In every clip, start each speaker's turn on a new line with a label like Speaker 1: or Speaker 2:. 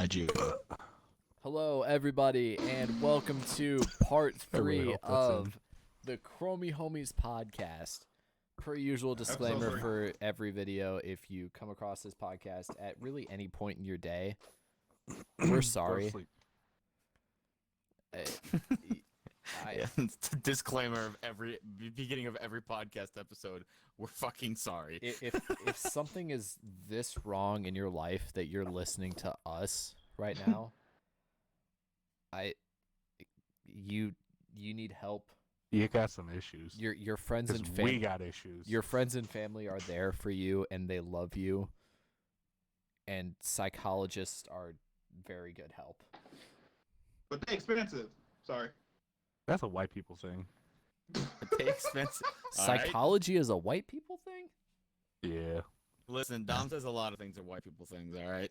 Speaker 1: Nigeria.
Speaker 2: Hello, everybody, and welcome to part 3 of the Chromie Homies podcast. Per usual disclaimer for every video, if you come across this podcast at really any point in your day, we're sorry.
Speaker 3: Disclaimer of every beginning of every podcast episode, we're fucking sorry.
Speaker 2: If something is this wrong in your life that you're listening to us right now, you need help.
Speaker 4: You got some issues.
Speaker 2: Your friends and family.
Speaker 4: We got issues.
Speaker 2: Your friends and family are there for you, and they love you. And psychologists are very good help.
Speaker 5: But they're expensive. Sorry.
Speaker 4: That's a white people thing.
Speaker 3: They're expensive.
Speaker 2: Psychology is a white people thing?
Speaker 4: Yeah.
Speaker 3: Listen, Dom says a lot of things are white people things. All right.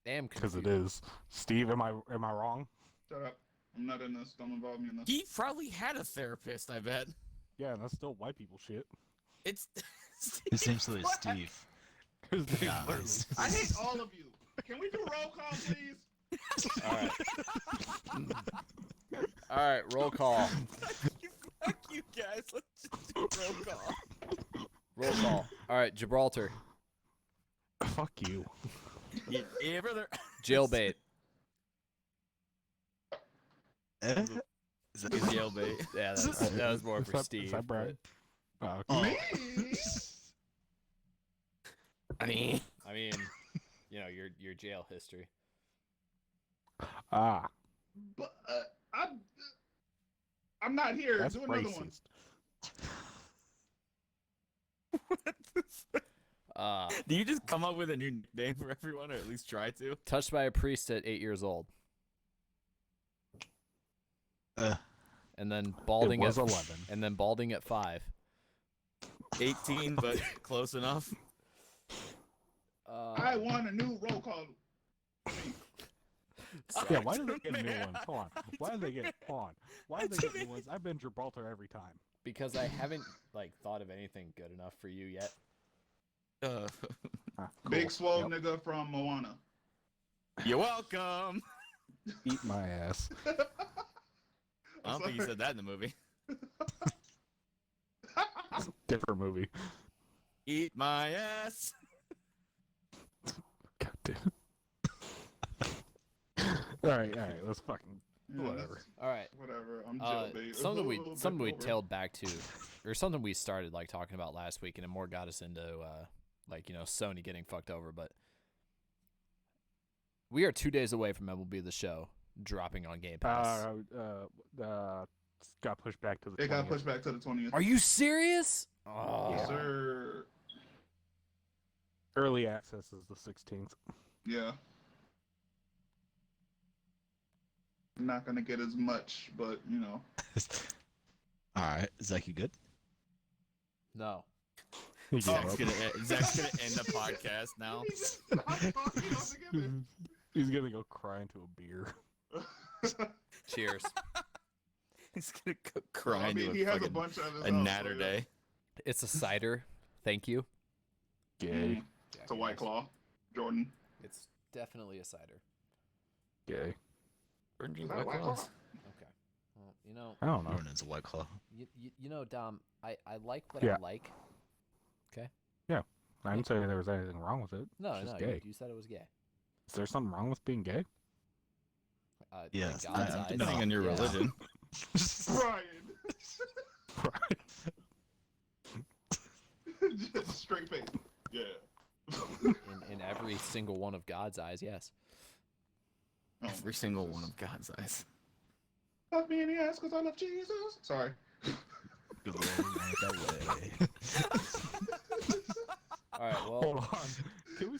Speaker 2: Damn.
Speaker 4: Because it is. Steve, am I wrong?
Speaker 5: Shut up. I'm not in this. Don't involve me in this.
Speaker 3: He probably had a therapist, I bet.
Speaker 4: Yeah, and that's still white people shit.
Speaker 3: It's.
Speaker 1: His name's literally Steve.
Speaker 5: I hate all of you. Can we do roll call, please?
Speaker 2: All right, roll call.
Speaker 3: Fuck you guys. Let's just do roll call.
Speaker 2: Roll call. All right, Gibraltar.
Speaker 4: Fuck you.
Speaker 3: Yeah, brother.
Speaker 2: Jailbait.
Speaker 1: Is that
Speaker 3: Jailbait.
Speaker 2: Yeah, that was more for Steve.
Speaker 4: Is that Brad?
Speaker 2: but-
Speaker 4: Oh, okay.
Speaker 5: Me?
Speaker 2: I mean, you know, your jail history.
Speaker 4: Ah,
Speaker 5: But, I'm not here.
Speaker 4: that's
Speaker 5: Do another one.
Speaker 4: racist.
Speaker 3: Do you just come up with a new name for everyone, or at least try to?
Speaker 2: Touched by a priest at 8 years old. And then balding
Speaker 4: It was
Speaker 2: at
Speaker 4: 11.
Speaker 2: And then balding at 5.
Speaker 3: 18, but close enough.
Speaker 5: I want a new roll call.
Speaker 4: Yeah, why do they get new ones? Hold on. Why do they get new ones? I've been Gibraltar every time.
Speaker 2: Because I haven't thought of anything good enough for you yet.
Speaker 4: Ah, cool.
Speaker 5: Big swole
Speaker 4: Yep.
Speaker 5: nigga from Moana.
Speaker 3: You're welcome.
Speaker 4: Eat my ass.
Speaker 3: I don't think you said that in the movie.
Speaker 4: Different movie.
Speaker 3: Eat my ass.
Speaker 4: God damn. All right. Let's fucking
Speaker 5: Yeah,
Speaker 4: whatever.
Speaker 2: All right.
Speaker 5: Whatever. I'm jailbait.
Speaker 2: Something we
Speaker 5: Over.
Speaker 2: tailed back to, or something we started talking about last week, and it more got us into Sony getting fucked over. But we are 2 days away from MLB The Show dropping on Game Pass.
Speaker 4: Got pushed back to the.
Speaker 5: It got
Speaker 4: 20th.
Speaker 5: pushed back to the 20th.
Speaker 2: Are you serious? Oh,
Speaker 5: Yes, sir.
Speaker 4: Early access is the 16th.
Speaker 5: Yeah. Not gonna get as much, but you know.
Speaker 1: Alright, Zach, you good?
Speaker 2: no.
Speaker 3: Zach's gonna end the podcast now.
Speaker 4: He's gonna go cry into a beer.
Speaker 2: Cheers.
Speaker 3: He's gonna go cry into
Speaker 5: he has a
Speaker 3: fucking-
Speaker 5: bunch of his
Speaker 3: a
Speaker 5: own,
Speaker 3: natter
Speaker 5: so, yeah.
Speaker 3: day.
Speaker 2: It's a cider. Thank you.
Speaker 4: Gay.
Speaker 5: It's a White Claw. Jordan.
Speaker 2: It's definitely a cider.
Speaker 4: Gay.
Speaker 5: Is that a White Claw?
Speaker 2: Okay. Well, you know,
Speaker 4: I don't know.
Speaker 1: Jordan's a White Claw.
Speaker 2: you know, Dom. I like what
Speaker 4: Yeah.
Speaker 2: I like.
Speaker 4: I didn't say there was anything wrong with it.
Speaker 2: No,
Speaker 4: It's
Speaker 2: no.
Speaker 4: just gay.
Speaker 2: You said it was gay.
Speaker 4: Is there something wrong with being gay?
Speaker 1: Yes,
Speaker 2: in God's
Speaker 1: I-
Speaker 2: eyes.
Speaker 3: Depending on your
Speaker 2: Yeah.
Speaker 3: religion.
Speaker 5: Brian.
Speaker 4: Right.
Speaker 5: Just straight face. Yeah.
Speaker 2: In every single one of God's eyes, yes.
Speaker 5: Oh,
Speaker 3: Every single one of God's eyes.
Speaker 5: Love me in the ass because I love Jesus. Sorry.
Speaker 1: Go that way.
Speaker 2: All right. Well,
Speaker 4: Hold on. Can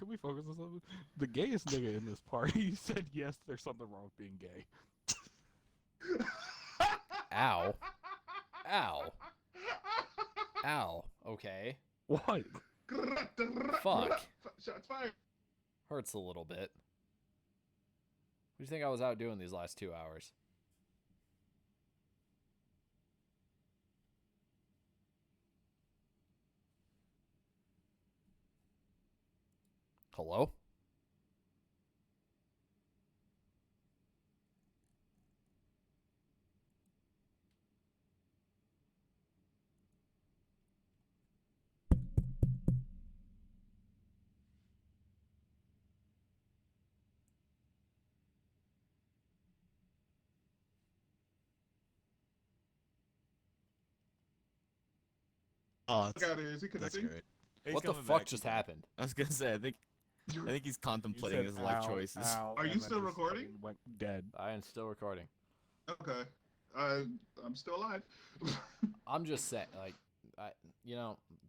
Speaker 4: we focus on something? The gayest nigga in this party said yes, there's something wrong with being gay.
Speaker 2: ow, ow. Okay.
Speaker 4: What?
Speaker 2: Fuck.
Speaker 5: Shots fired.
Speaker 2: Hurts a little bit. What do you think I was out doing these last 2 hours? Hello?
Speaker 1: Oh,
Speaker 5: Look out here. Is he
Speaker 1: that's
Speaker 5: connecting?
Speaker 1: great.
Speaker 3: He's
Speaker 2: What the
Speaker 3: coming
Speaker 2: fuck
Speaker 3: back.
Speaker 2: just happened?
Speaker 3: I was gonna say, I think he's contemplating his life choices.
Speaker 5: Are you
Speaker 4: and then
Speaker 5: still
Speaker 4: just
Speaker 5: recording?
Speaker 4: fucking Went dead.
Speaker 2: I am still recording.
Speaker 5: Okay. I'm still alive.
Speaker 2: I'm just saying, like,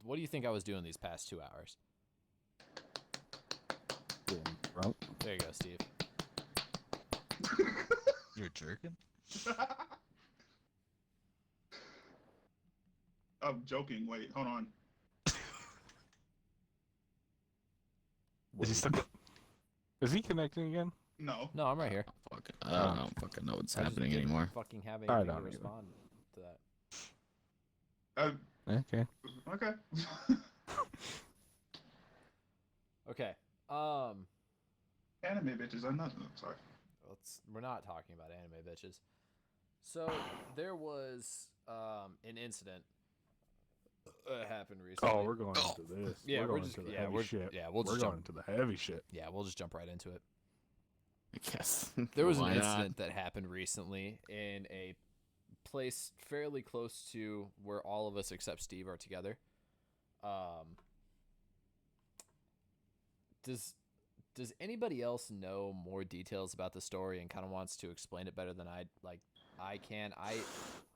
Speaker 2: what do you think I was doing these past 2 hours?
Speaker 4: Drunk.
Speaker 2: There you go, Steve.
Speaker 1: You're jerking?
Speaker 5: I'm joking. Wait, hold on.
Speaker 4: Is he connecting again?
Speaker 5: No.
Speaker 2: No, I'm right here.
Speaker 3: I don't fucking know what's
Speaker 2: I just
Speaker 3: happening
Speaker 2: didn't
Speaker 3: anymore.
Speaker 2: fucking have
Speaker 4: I
Speaker 2: anything to
Speaker 4: don't either.
Speaker 2: respond to that.
Speaker 4: Okay.
Speaker 5: Okay.
Speaker 2: Okay.
Speaker 5: Anime bitches. I'm not. Sorry.
Speaker 2: We're not talking about anime bitches. So there was an incident happened recently.
Speaker 4: Oh, we're going into this.
Speaker 2: Yeah,
Speaker 4: we're
Speaker 2: we're
Speaker 4: going
Speaker 2: just
Speaker 4: into the
Speaker 2: yeah,
Speaker 4: heavy
Speaker 2: we're
Speaker 4: shit.
Speaker 2: yeah, we'll
Speaker 4: We're
Speaker 2: just
Speaker 4: going
Speaker 2: jump.
Speaker 4: into the heavy shit.
Speaker 2: Yeah, we'll just jump right into it.
Speaker 3: Yes.
Speaker 2: There was an
Speaker 3: Why not?
Speaker 2: incident that happened recently in a place fairly close to where all of us except Steve are together. Does anybody else know more details about the story and kind of wants to explain it better than I can?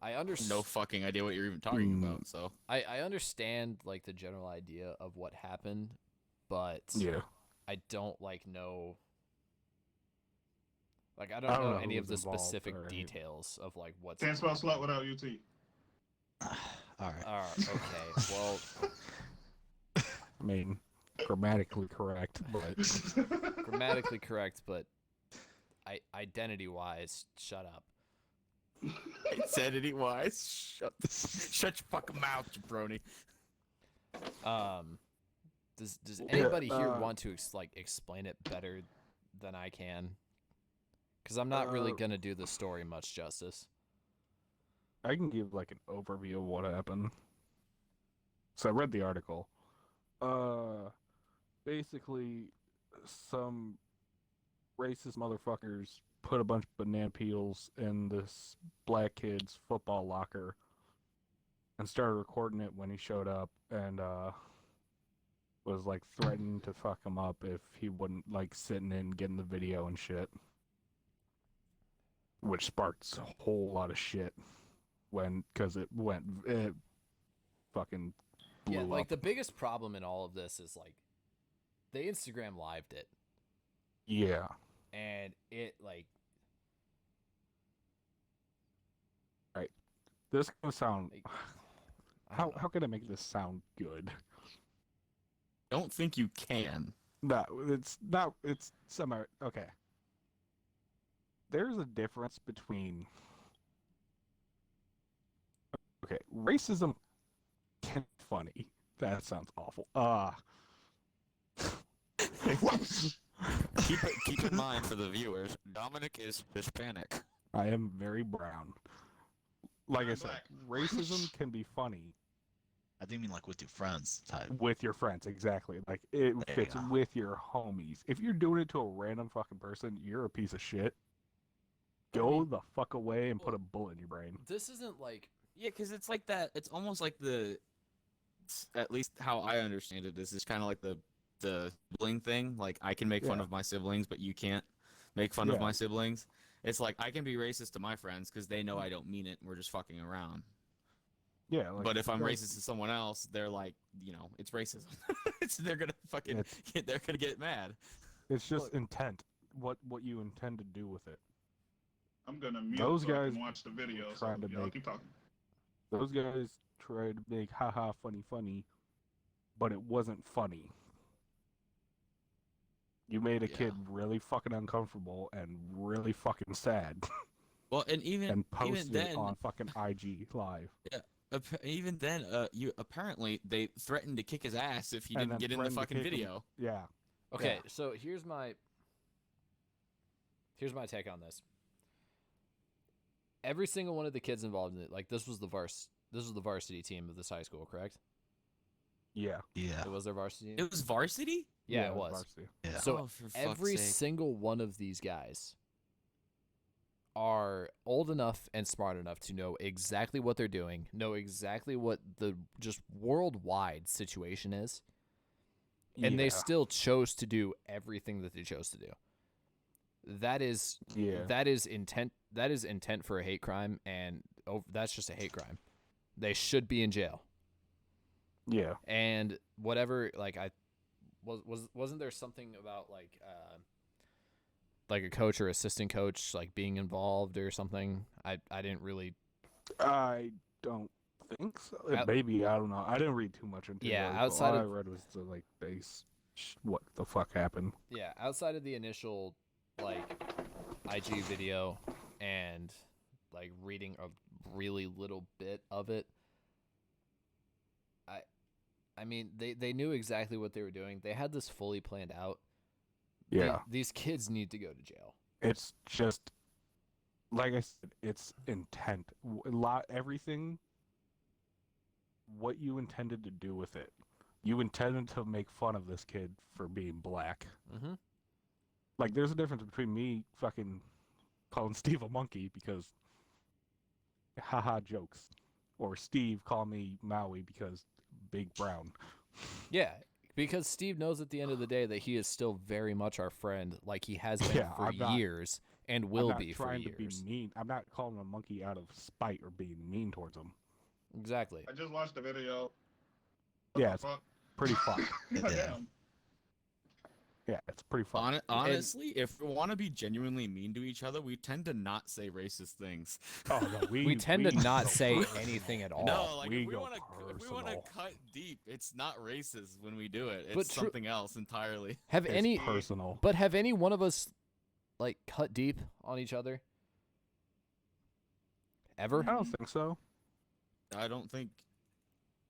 Speaker 2: I understand.
Speaker 3: No fucking idea what you're even talking about. So
Speaker 2: I understand like the general idea of what happened, but
Speaker 4: Yeah.
Speaker 2: I don't know. Like I
Speaker 4: I
Speaker 2: don't
Speaker 4: don't
Speaker 2: know
Speaker 4: know
Speaker 2: any
Speaker 4: who
Speaker 2: of the
Speaker 4: was involved
Speaker 2: specific
Speaker 4: or any-
Speaker 2: details of like what's.
Speaker 5: Can't spell slut without UT.
Speaker 1: All right.
Speaker 2: Okay. Well,
Speaker 4: I mean, grammatically correct, but
Speaker 2: grammatically correct, but identity-wise, shut up.
Speaker 3: insanity wise, shut your fucking mouth, jabroni.
Speaker 2: Does anybody here
Speaker 4: uh,
Speaker 2: want to explain it better than I can? Because I'm not really gonna do the story much justice.
Speaker 4: I can give like an overview of what happened. So I read the article. Basically, some racist motherfuckers put a bunch of banana peels in this black kid's football locker and started recording it when he showed up and was like threatening to fuck him up if he wouldn't like sitting in getting the video and shit. Which sparked a whole lot of shit because it fucking blew
Speaker 2: Yeah, like
Speaker 4: up.
Speaker 2: the biggest problem in all of this is like they Instagram lived it,
Speaker 4: Yeah.
Speaker 2: and it like
Speaker 4: This is gonna sound.
Speaker 2: Like, I don't know.
Speaker 4: How can I make this sound good?
Speaker 3: Don't think you can.
Speaker 4: No, it's not. It's semi. Okay. There's a difference between. Okay, racism can be funny. That sounds awful.
Speaker 3: Keep in mind for the viewers, Dominic is Hispanic.
Speaker 4: I am very brown. Like I said,
Speaker 5: Black.
Speaker 4: racism can be funny
Speaker 1: I think you mean like with your friends type.
Speaker 4: with your friends. Exactly. Like it
Speaker 1: There you
Speaker 4: fits
Speaker 1: go.
Speaker 4: with your homies. If you're doing it to a random fucking person, you're a piece of shit. Go the fuck away and put a bullet in your brain.
Speaker 2: This isn't like
Speaker 3: Yeah, because it's like that. It's almost like at least how I understand it, is kind of like the sibling thing. Like I can make fun
Speaker 4: Yeah.
Speaker 3: of my siblings, but you can't make fun of
Speaker 4: Yeah.
Speaker 3: my siblings. It's like I can be racist to my friends because they know I don't mean it. And we're just fucking around.
Speaker 4: Yeah. Like,
Speaker 3: But if I'm
Speaker 4: like,
Speaker 3: racist to someone else, they're like, it's racism. They're gonna fucking, they're gonna get mad.
Speaker 4: it's just
Speaker 2: Look.
Speaker 4: intent. What you intend to do with it.
Speaker 5: I'm gonna mute
Speaker 4: Those
Speaker 5: so I
Speaker 4: guys
Speaker 5: can watch the video. So
Speaker 4: trying to
Speaker 5: y'all
Speaker 4: make-
Speaker 5: keep talking.
Speaker 4: Those guys tried to make haha funny, but it wasn't funny. You made a
Speaker 3: Yeah.
Speaker 4: kid really fucking uncomfortable and really fucking sad
Speaker 3: Well, and even
Speaker 4: and posted
Speaker 3: then,
Speaker 4: it on fucking IG live.
Speaker 3: even then, you apparently they threatened to kick his ass if he
Speaker 4: And
Speaker 3: didn't
Speaker 4: then
Speaker 3: get in the
Speaker 4: threatened to
Speaker 3: fucking
Speaker 4: kick him.
Speaker 3: video.
Speaker 4: Yeah.
Speaker 2: okay.
Speaker 4: Yeah.
Speaker 2: So here's my take on this. Every single one of the kids involved in it, like this was the varsity team of this high school, correct?
Speaker 4: Yeah.
Speaker 1: Yeah.
Speaker 2: It was their varsity team.
Speaker 3: It was varsity.
Speaker 2: Yeah, it was.
Speaker 4: varsity.
Speaker 1: Yeah.
Speaker 2: So
Speaker 3: Oh, for fuck's
Speaker 2: every
Speaker 3: sake.
Speaker 2: single one of these guys are old enough and smart enough to know exactly what they're doing, know exactly what the just worldwide situation is, and they
Speaker 4: Yeah.
Speaker 2: still chose to do everything that they chose to do. That is intent. That is intent for a hate crime, and that's just a hate crime. They should be in jail.
Speaker 4: Yeah.
Speaker 2: And whatever, like wasn't there something about like a coach or assistant coach like being involved or something? I didn't really.
Speaker 4: I don't think so.
Speaker 2: Out-
Speaker 4: Maybe, I don't know. I didn't read too much into
Speaker 2: Yeah,
Speaker 4: it.
Speaker 2: outside
Speaker 4: all
Speaker 2: of-
Speaker 4: I read was the what the fuck happened.
Speaker 2: Yeah, outside of the initial like IG video and like reading a really little bit of it, I mean they knew exactly what they were doing. They had this fully planned out.
Speaker 4: Yeah.
Speaker 2: These kids need to go to jail.
Speaker 4: It's just like I said, it's intent. Everything what you intended to do with it. You intended to make fun of this kid for being black.
Speaker 2: Mm-hmm.
Speaker 4: Like, there's a difference between me fucking calling Steve a monkey because haha jokes, or Steve calling me Maui because big brown.
Speaker 2: Yeah, because Steve knows at the end of the day that he is still very much our friend, like he has been
Speaker 4: Yeah,
Speaker 2: for
Speaker 4: I'm not-
Speaker 2: years and will
Speaker 4: I'm not
Speaker 2: be for
Speaker 4: trying
Speaker 2: years.
Speaker 4: to be mean. I'm not calling him a monkey out of spite or being mean towards him.
Speaker 2: Exactly.
Speaker 5: I just watched the video.
Speaker 4: Yeah, it's
Speaker 5: Fuck.
Speaker 4: pretty fun.
Speaker 5: Goddamn.
Speaker 4: Yeah, it's pretty fun.
Speaker 3: Honestly, if we want to be genuinely mean to each other, we tend to not say racist things.
Speaker 4: Oh no,
Speaker 2: We tend to not
Speaker 4: go
Speaker 2: say
Speaker 4: personal.
Speaker 2: anything at all.
Speaker 3: No, like
Speaker 4: we
Speaker 3: if we
Speaker 4: go
Speaker 3: want to
Speaker 4: personal.
Speaker 3: cut deep, it's not racist when we do it.
Speaker 2: But
Speaker 3: It's something else entirely.
Speaker 2: Have
Speaker 4: It's
Speaker 2: any
Speaker 4: personal.
Speaker 2: But have any one of us like cut deep on each other? Ever?
Speaker 4: I don't think so.
Speaker 3: I don't think.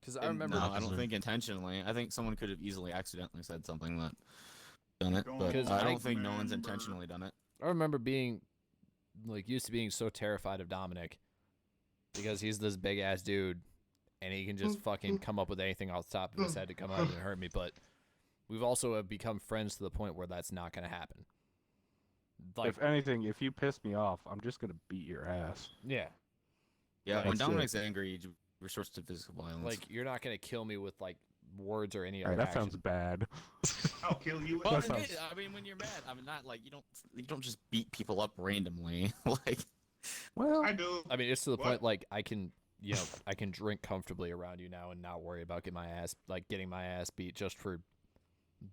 Speaker 2: Because I remember
Speaker 3: No, I don't think intentionally. I think someone could have easily accidentally said something that done it, but
Speaker 2: Because
Speaker 3: I
Speaker 2: I
Speaker 3: don't think no one's
Speaker 5: remember-
Speaker 3: intentionally done it.
Speaker 2: I remember being like used to being so terrified of Dominic because he's this big ass dude and he can just fucking come up with anything off the top of his head to come out and hurt me. But we've also become friends to the point where that's not going to happen. Like,
Speaker 4: If anything, if you piss me off, I'm just gonna beat your ass.
Speaker 2: yeah,
Speaker 3: Yeah, when
Speaker 4: That's it.
Speaker 3: Dominic's angry, he resorts to physical violence.
Speaker 2: like you're not going to kill me with like words or any
Speaker 4: All
Speaker 2: other
Speaker 4: right, that
Speaker 2: action.
Speaker 4: sounds bad.
Speaker 5: I'll kill you.
Speaker 3: well,
Speaker 4: that sounds-
Speaker 3: I mean, when you're mad, I'm not like you don't just beat people up randomly. Like,
Speaker 4: Well,
Speaker 5: I do.
Speaker 2: I mean, it's to the
Speaker 5: What?
Speaker 2: point like I can drink comfortably around you now and not worry about getting my ass beat just for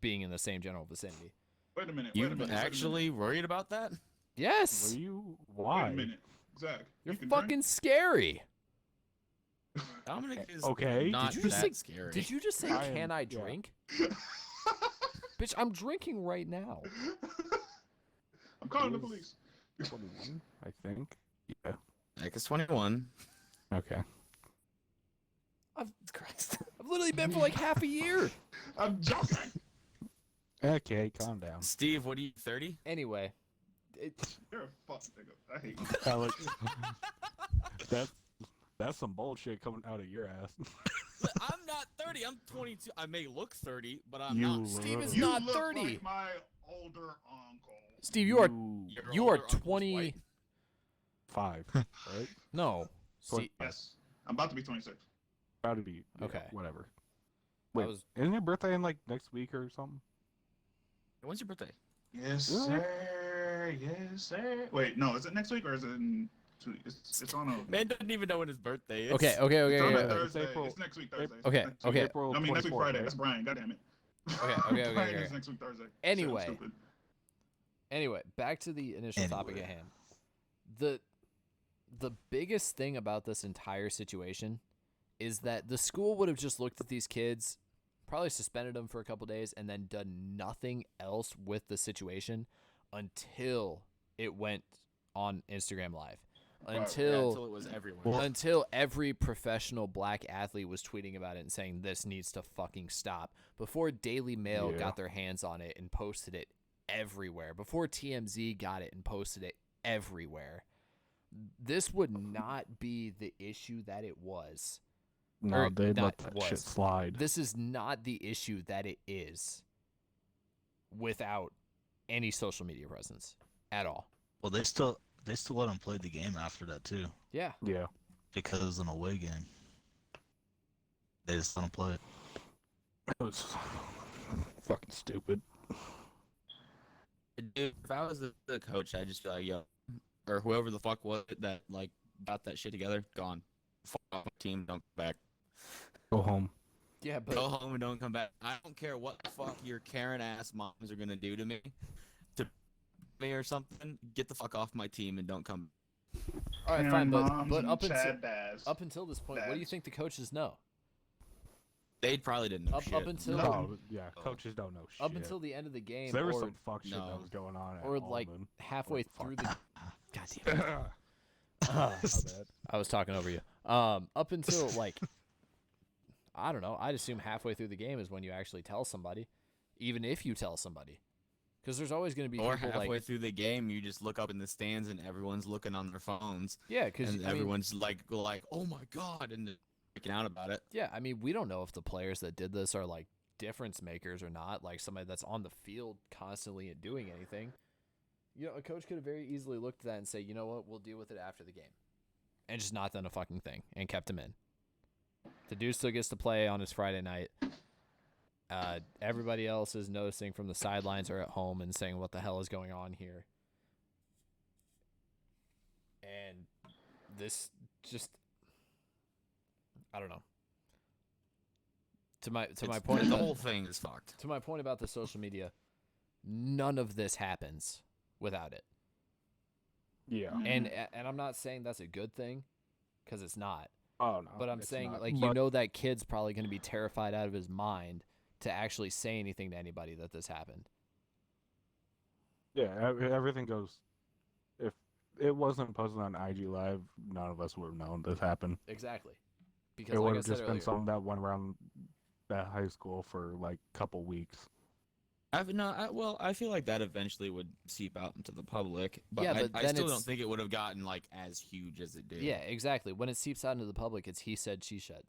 Speaker 2: being in the same general vicinity.
Speaker 5: Wait a minute.
Speaker 3: you
Speaker 5: wait a minute,
Speaker 3: actually worried about that?
Speaker 2: Yes,
Speaker 4: were you?
Speaker 5: Wait
Speaker 4: Why?
Speaker 5: a minute. Zach,
Speaker 2: you're
Speaker 5: you can
Speaker 2: fucking scary.
Speaker 3: Dominic is
Speaker 4: Okay,
Speaker 3: not
Speaker 2: did you just
Speaker 3: that
Speaker 2: say-
Speaker 3: scary.
Speaker 2: Did you just say,
Speaker 4: I am-
Speaker 2: "Can I
Speaker 4: yeah.
Speaker 2: drink?"
Speaker 5: drink.
Speaker 2: Bitch, I'm drinking right now.
Speaker 5: I'm calling the
Speaker 4: Is-
Speaker 5: police.
Speaker 4: 21, I think. Yeah.
Speaker 3: Like, it's 21.
Speaker 4: Okay.
Speaker 3: Christ.
Speaker 2: I've literally been for like half a year.
Speaker 5: I'm joking.
Speaker 4: Okay, calm down.
Speaker 3: Steve, what are you, 30?
Speaker 2: Anyway,
Speaker 5: You're a fucking nigga. I hate you.
Speaker 4: Alex, that's some bullshit coming out of your ass.
Speaker 3: I'm not 30. I'm 22. I may look 30, but I'm
Speaker 4: You
Speaker 3: not.
Speaker 2: Steve is
Speaker 5: You
Speaker 2: not
Speaker 5: look
Speaker 2: 30.
Speaker 5: like my older uncle.
Speaker 2: Steve, you are
Speaker 3: Your
Speaker 2: you are
Speaker 3: older uncle's
Speaker 2: 20.
Speaker 3: white.
Speaker 4: 5, right?
Speaker 2: No, Steve,
Speaker 5: Yes. I'm about to be 26.
Speaker 4: About to be. Yeah,
Speaker 2: Okay.
Speaker 4: Whatever.
Speaker 2: I
Speaker 4: Wait,
Speaker 2: was
Speaker 4: isn't your birthday in like next week or something?
Speaker 3: When's your birthday?
Speaker 5: Yes,
Speaker 4: Really?
Speaker 5: sir. Yes, sir. Wait, no. Is it next week or is it in 2 weeks? It's on a.
Speaker 3: Man doesn't even know when his birthday is.
Speaker 2: okay.
Speaker 5: It's on a
Speaker 2: Okay.
Speaker 5: Thursday.
Speaker 4: April-
Speaker 5: It's next week Thursday.
Speaker 2: Okay,
Speaker 5: Next week.
Speaker 2: okay.
Speaker 4: April
Speaker 5: I mean next week
Speaker 4: 24th,
Speaker 5: Friday.
Speaker 4: right?
Speaker 5: That's Brian. God damn it.
Speaker 2: Okay,
Speaker 5: Brian
Speaker 2: okay.
Speaker 5: is next week Thursday. Shit, I'm
Speaker 2: Anyway.
Speaker 5: stupid.
Speaker 2: Anyway, back to the initial topic at
Speaker 1: Anyway.
Speaker 2: hand. The biggest thing about this entire situation is that the school would have just looked at these kids, probably suspended them for a couple days, and then done nothing else with the situation until it went on Instagram Live.
Speaker 5: Right.
Speaker 3: Yeah,
Speaker 2: Until
Speaker 3: until it was everywhere.
Speaker 2: until every professional black athlete was tweeting about it and saying this needs to fucking stop. Before Daily Mail
Speaker 4: Yeah.
Speaker 2: got their hands on it and posted it everywhere. Before TMZ got it and posted it everywhere. This would not be the issue that it was.
Speaker 4: No,
Speaker 2: Or
Speaker 4: they'd
Speaker 2: not
Speaker 4: let that shit
Speaker 2: was.
Speaker 4: slide.
Speaker 2: This is not the issue that it is without any social media presence at all.
Speaker 1: Well, they still let him play the game after that too,
Speaker 2: Yeah.
Speaker 4: Yeah.
Speaker 1: because it was an away game. They just let him play it.
Speaker 4: It was fucking stupid.
Speaker 3: Dude, if I was the coach, I'd just be like, yo, or whoever the fuck was it that like got that shit together, gone. Fuck off my team, don't come back.
Speaker 4: Go home.
Speaker 2: Yeah, but
Speaker 3: Go home and don't come back. I don't care what the fuck your Karen ass moms are gonna do to me, or something. Get the fuck off my team and don't come.
Speaker 2: all right,
Speaker 5: Karen
Speaker 2: fine.
Speaker 5: moms
Speaker 2: But
Speaker 5: and
Speaker 2: up until
Speaker 5: Chad dads.
Speaker 2: this point, what do you
Speaker 5: Dads.
Speaker 2: think the coaches know?
Speaker 3: They probably didn't know
Speaker 2: Up
Speaker 3: shit.
Speaker 2: until
Speaker 4: No, yeah, coaches don't know shit.
Speaker 2: up until the end of the game,
Speaker 4: So there was
Speaker 2: or
Speaker 4: some fuck shit
Speaker 3: No.
Speaker 4: that was going on at
Speaker 2: or like
Speaker 4: Almond.
Speaker 2: halfway
Speaker 4: Fuck.
Speaker 2: through the. God damn it.
Speaker 4: My bad.
Speaker 2: I was talking over you. Up until like, I don't know. I'd assume halfway through the game is when you actually tell somebody, even if you tell somebody, because there's always going to be
Speaker 3: Or
Speaker 2: people
Speaker 3: halfway
Speaker 2: like,
Speaker 3: through the game, you just look up in the stands and everyone's looking on their phones,
Speaker 2: yeah, because
Speaker 3: and everyone's like, oh my god, and freaking out about it.
Speaker 2: yeah, I mean, we don't know if the players that did this are like difference makers or not, like somebody that's on the field constantly and doing anything. You know, a coach could have very easily looked at that and say, you know what, we'll deal with it after the game, and just not done a fucking thing and kept him in. The dude still gets to play on his Friday night. Everybody else is noticing from the sidelines or at home and saying, what the hell is going on here? And this just, I don't know. To my point,
Speaker 3: the
Speaker 2: about,
Speaker 3: whole thing is fucked.
Speaker 2: to my point about the social media, none of this happens without it.
Speaker 4: Yeah.
Speaker 2: And I'm not saying that's a good thing, because it's not.
Speaker 4: Oh no.
Speaker 2: But I'm
Speaker 4: it's
Speaker 2: saying,
Speaker 4: not.
Speaker 2: like, you
Speaker 4: But-
Speaker 2: know that kid's probably going to be terrified out of his mind to actually say anything to anybody that this happened.
Speaker 4: Yeah, everything goes. If it wasn't posted on IG Live, none of us would have known this happened.
Speaker 2: Exactly. Because,
Speaker 4: It
Speaker 2: like
Speaker 4: would
Speaker 2: I
Speaker 4: have
Speaker 2: said
Speaker 4: just been
Speaker 2: earlier,
Speaker 4: something that went around that high school for like a couple weeks.
Speaker 3: I feel like that eventually would seep out into the public, but
Speaker 2: Yeah, but
Speaker 3: I
Speaker 2: then
Speaker 3: still
Speaker 2: it's-
Speaker 3: don't think it would have gotten like as huge as it did.
Speaker 2: yeah, exactly. When it seeps out into the public, it's he said, she said.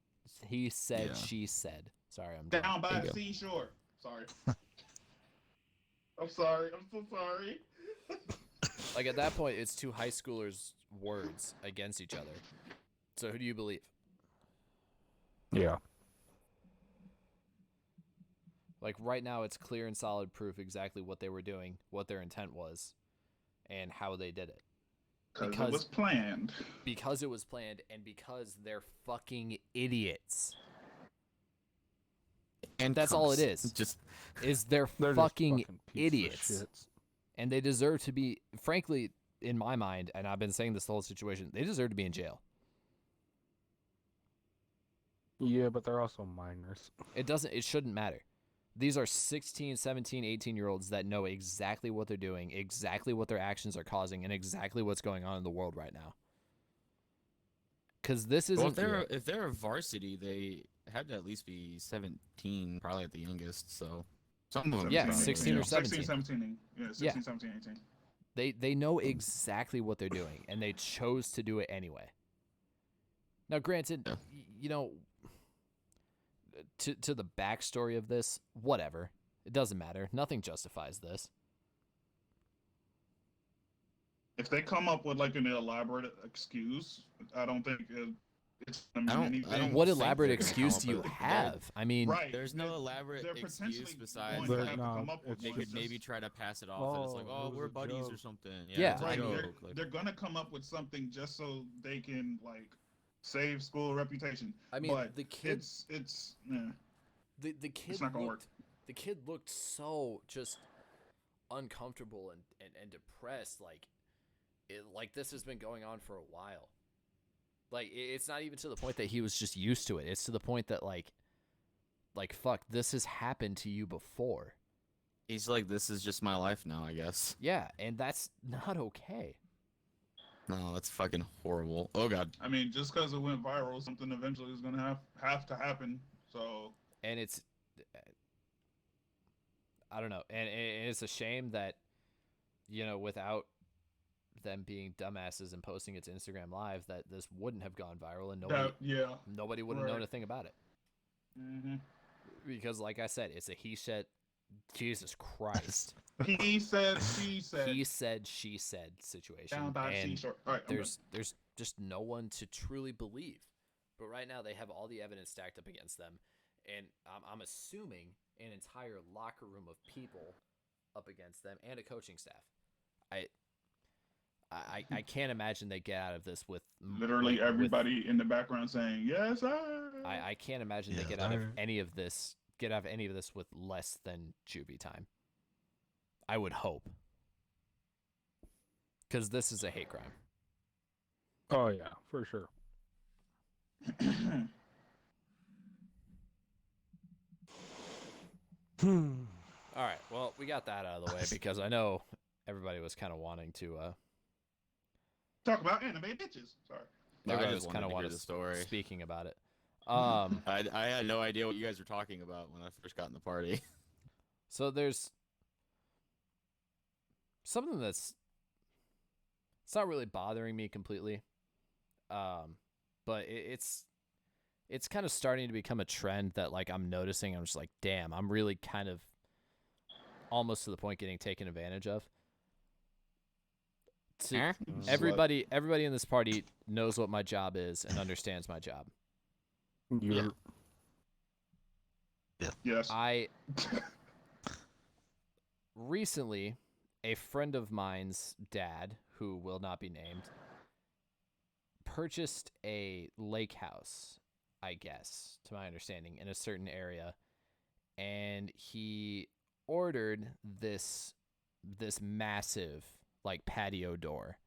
Speaker 2: He said,
Speaker 3: Yeah.
Speaker 2: she said. Sorry, I'm drunk.
Speaker 5: Down by
Speaker 3: Bingo.
Speaker 5: the seashore. Sorry. I'm sorry. I'm so sorry.
Speaker 2: Like, at that point, it's two high schoolers' words against each other. So who do you believe?
Speaker 4: Yeah.
Speaker 2: Like, right now, it's clear and solid proof exactly what they were doing, what their intent was, and how they did it.
Speaker 5: Because it was planned.
Speaker 2: Because it was planned, and because they're fucking idiots.
Speaker 3: and
Speaker 2: That's all it
Speaker 3: cunts.
Speaker 2: is.
Speaker 3: Just
Speaker 2: They're
Speaker 4: They're just
Speaker 2: fucking
Speaker 4: pieces of
Speaker 2: idiots.
Speaker 4: shits.
Speaker 2: And they deserve to be, frankly, in my mind, and I've been saying this the whole situation, they deserve to be in jail.
Speaker 4: Yeah, but they're also minors.
Speaker 2: It shouldn't matter. These are 16, 17, 18-year-olds that know exactly what they're doing, exactly what their actions are causing, and exactly what's going on in the world right now. Because this
Speaker 3: well,
Speaker 2: isn't...
Speaker 3: if they're a varsity, they had to at least be 17, probably at the youngest. So some of them,
Speaker 2: Yeah,
Speaker 3: probably.
Speaker 2: 16 or
Speaker 5: 16,
Speaker 2: 17.
Speaker 5: 17. Yeah, 16,
Speaker 2: Yeah.
Speaker 5: 17, 18.
Speaker 2: They know exactly what they're doing, and they chose to do it anyway. Now, granted,
Speaker 3: Yeah.
Speaker 2: you know, to the backstory of this, whatever. It doesn't matter. Nothing justifies this.
Speaker 5: If they come up with like an elaborate excuse, I don't think it's gonna
Speaker 3: I
Speaker 5: mean
Speaker 3: don't-
Speaker 5: anything.
Speaker 3: I don't
Speaker 2: What
Speaker 3: think
Speaker 2: elaborate
Speaker 3: they're gonna
Speaker 2: excuse
Speaker 3: come
Speaker 2: do
Speaker 3: up
Speaker 2: you
Speaker 3: with-
Speaker 2: have? I mean,
Speaker 5: Right.
Speaker 3: There's no elaborate
Speaker 5: they're
Speaker 3: excuse
Speaker 5: potentially
Speaker 3: besides
Speaker 5: going to
Speaker 3: like
Speaker 5: have to come up with
Speaker 3: they
Speaker 5: one.
Speaker 3: could
Speaker 5: It's
Speaker 3: maybe
Speaker 5: just-
Speaker 3: try to pass it off, and it's like,
Speaker 4: Oh,
Speaker 3: oh,
Speaker 4: it was
Speaker 3: we're
Speaker 4: a
Speaker 3: buddies or
Speaker 4: joke.
Speaker 3: something.
Speaker 2: Yeah,
Speaker 3: it's a
Speaker 5: Right,
Speaker 3: joke.
Speaker 5: they're gonna come up with something just so they can like save school reputation.
Speaker 2: I mean,
Speaker 5: but
Speaker 2: the kid,
Speaker 5: it's yeah.
Speaker 2: the kid
Speaker 5: not gonna
Speaker 2: looked, the kid looked so just uncomfortable and depressed, like this has been going on for a while. Like, it's not even to the point that he was just used to it. It's to the point that like fuck, this has happened to you before.
Speaker 3: He's like, this is just my life now, I guess.
Speaker 2: Yeah, and that's not okay.
Speaker 3: No, that's fucking horrible. Oh god.
Speaker 5: I mean, just because it went viral, something eventually is gonna have to happen. So
Speaker 2: And it's, I don't know, and it's a shame that, you know, without them being dumbasses and posting it to Instagram Live, that this wouldn't have gone viral and nobody would have known
Speaker 5: right.
Speaker 2: a thing about it.
Speaker 5: hmm
Speaker 2: Because, like I said, it's a he said. Jesus Christ.
Speaker 5: He said, she said.
Speaker 2: He said, she said situation.
Speaker 5: Down by the
Speaker 2: And
Speaker 5: seashore. All right, I'm done.
Speaker 2: there's just no one to truly believe. But right now they have all the evidence stacked up against them, and I'm assuming an entire locker room of people up against them and a coaching staff. I can't imagine they get out of this with
Speaker 5: Literally everybody in the background saying, yes, sir.
Speaker 2: I can't imagine they
Speaker 1: Yes,
Speaker 2: get out of
Speaker 1: sir.
Speaker 2: any of this with less than juvie time. I would hope, because this is a hate crime.
Speaker 4: Oh yeah, for sure.
Speaker 2: All right, well, we got that out of the way because I know everybody was kind of wanting to.
Speaker 5: Talk about anime bitches. Sorry.
Speaker 2: Everybody
Speaker 3: just
Speaker 2: was kind of
Speaker 3: wanted to hear
Speaker 2: wanted
Speaker 3: the story.
Speaker 2: speaking about it.
Speaker 3: I had no idea what you guys were talking about when I first got in the party.
Speaker 2: So there's something it's not really bothering me completely, but it's kind of starting to become a trend that like I'm noticing. I'm just like, damn, I'm really kind of almost to the point getting taken advantage of. Everybody in this party knows what my job is and understands my job.
Speaker 4: You're
Speaker 5: Yes.
Speaker 2: Recently, a friend of mine's dad, who will not be named, purchased a lake house, I guess, to my understanding, in a certain area, and he ordered this massive like patio door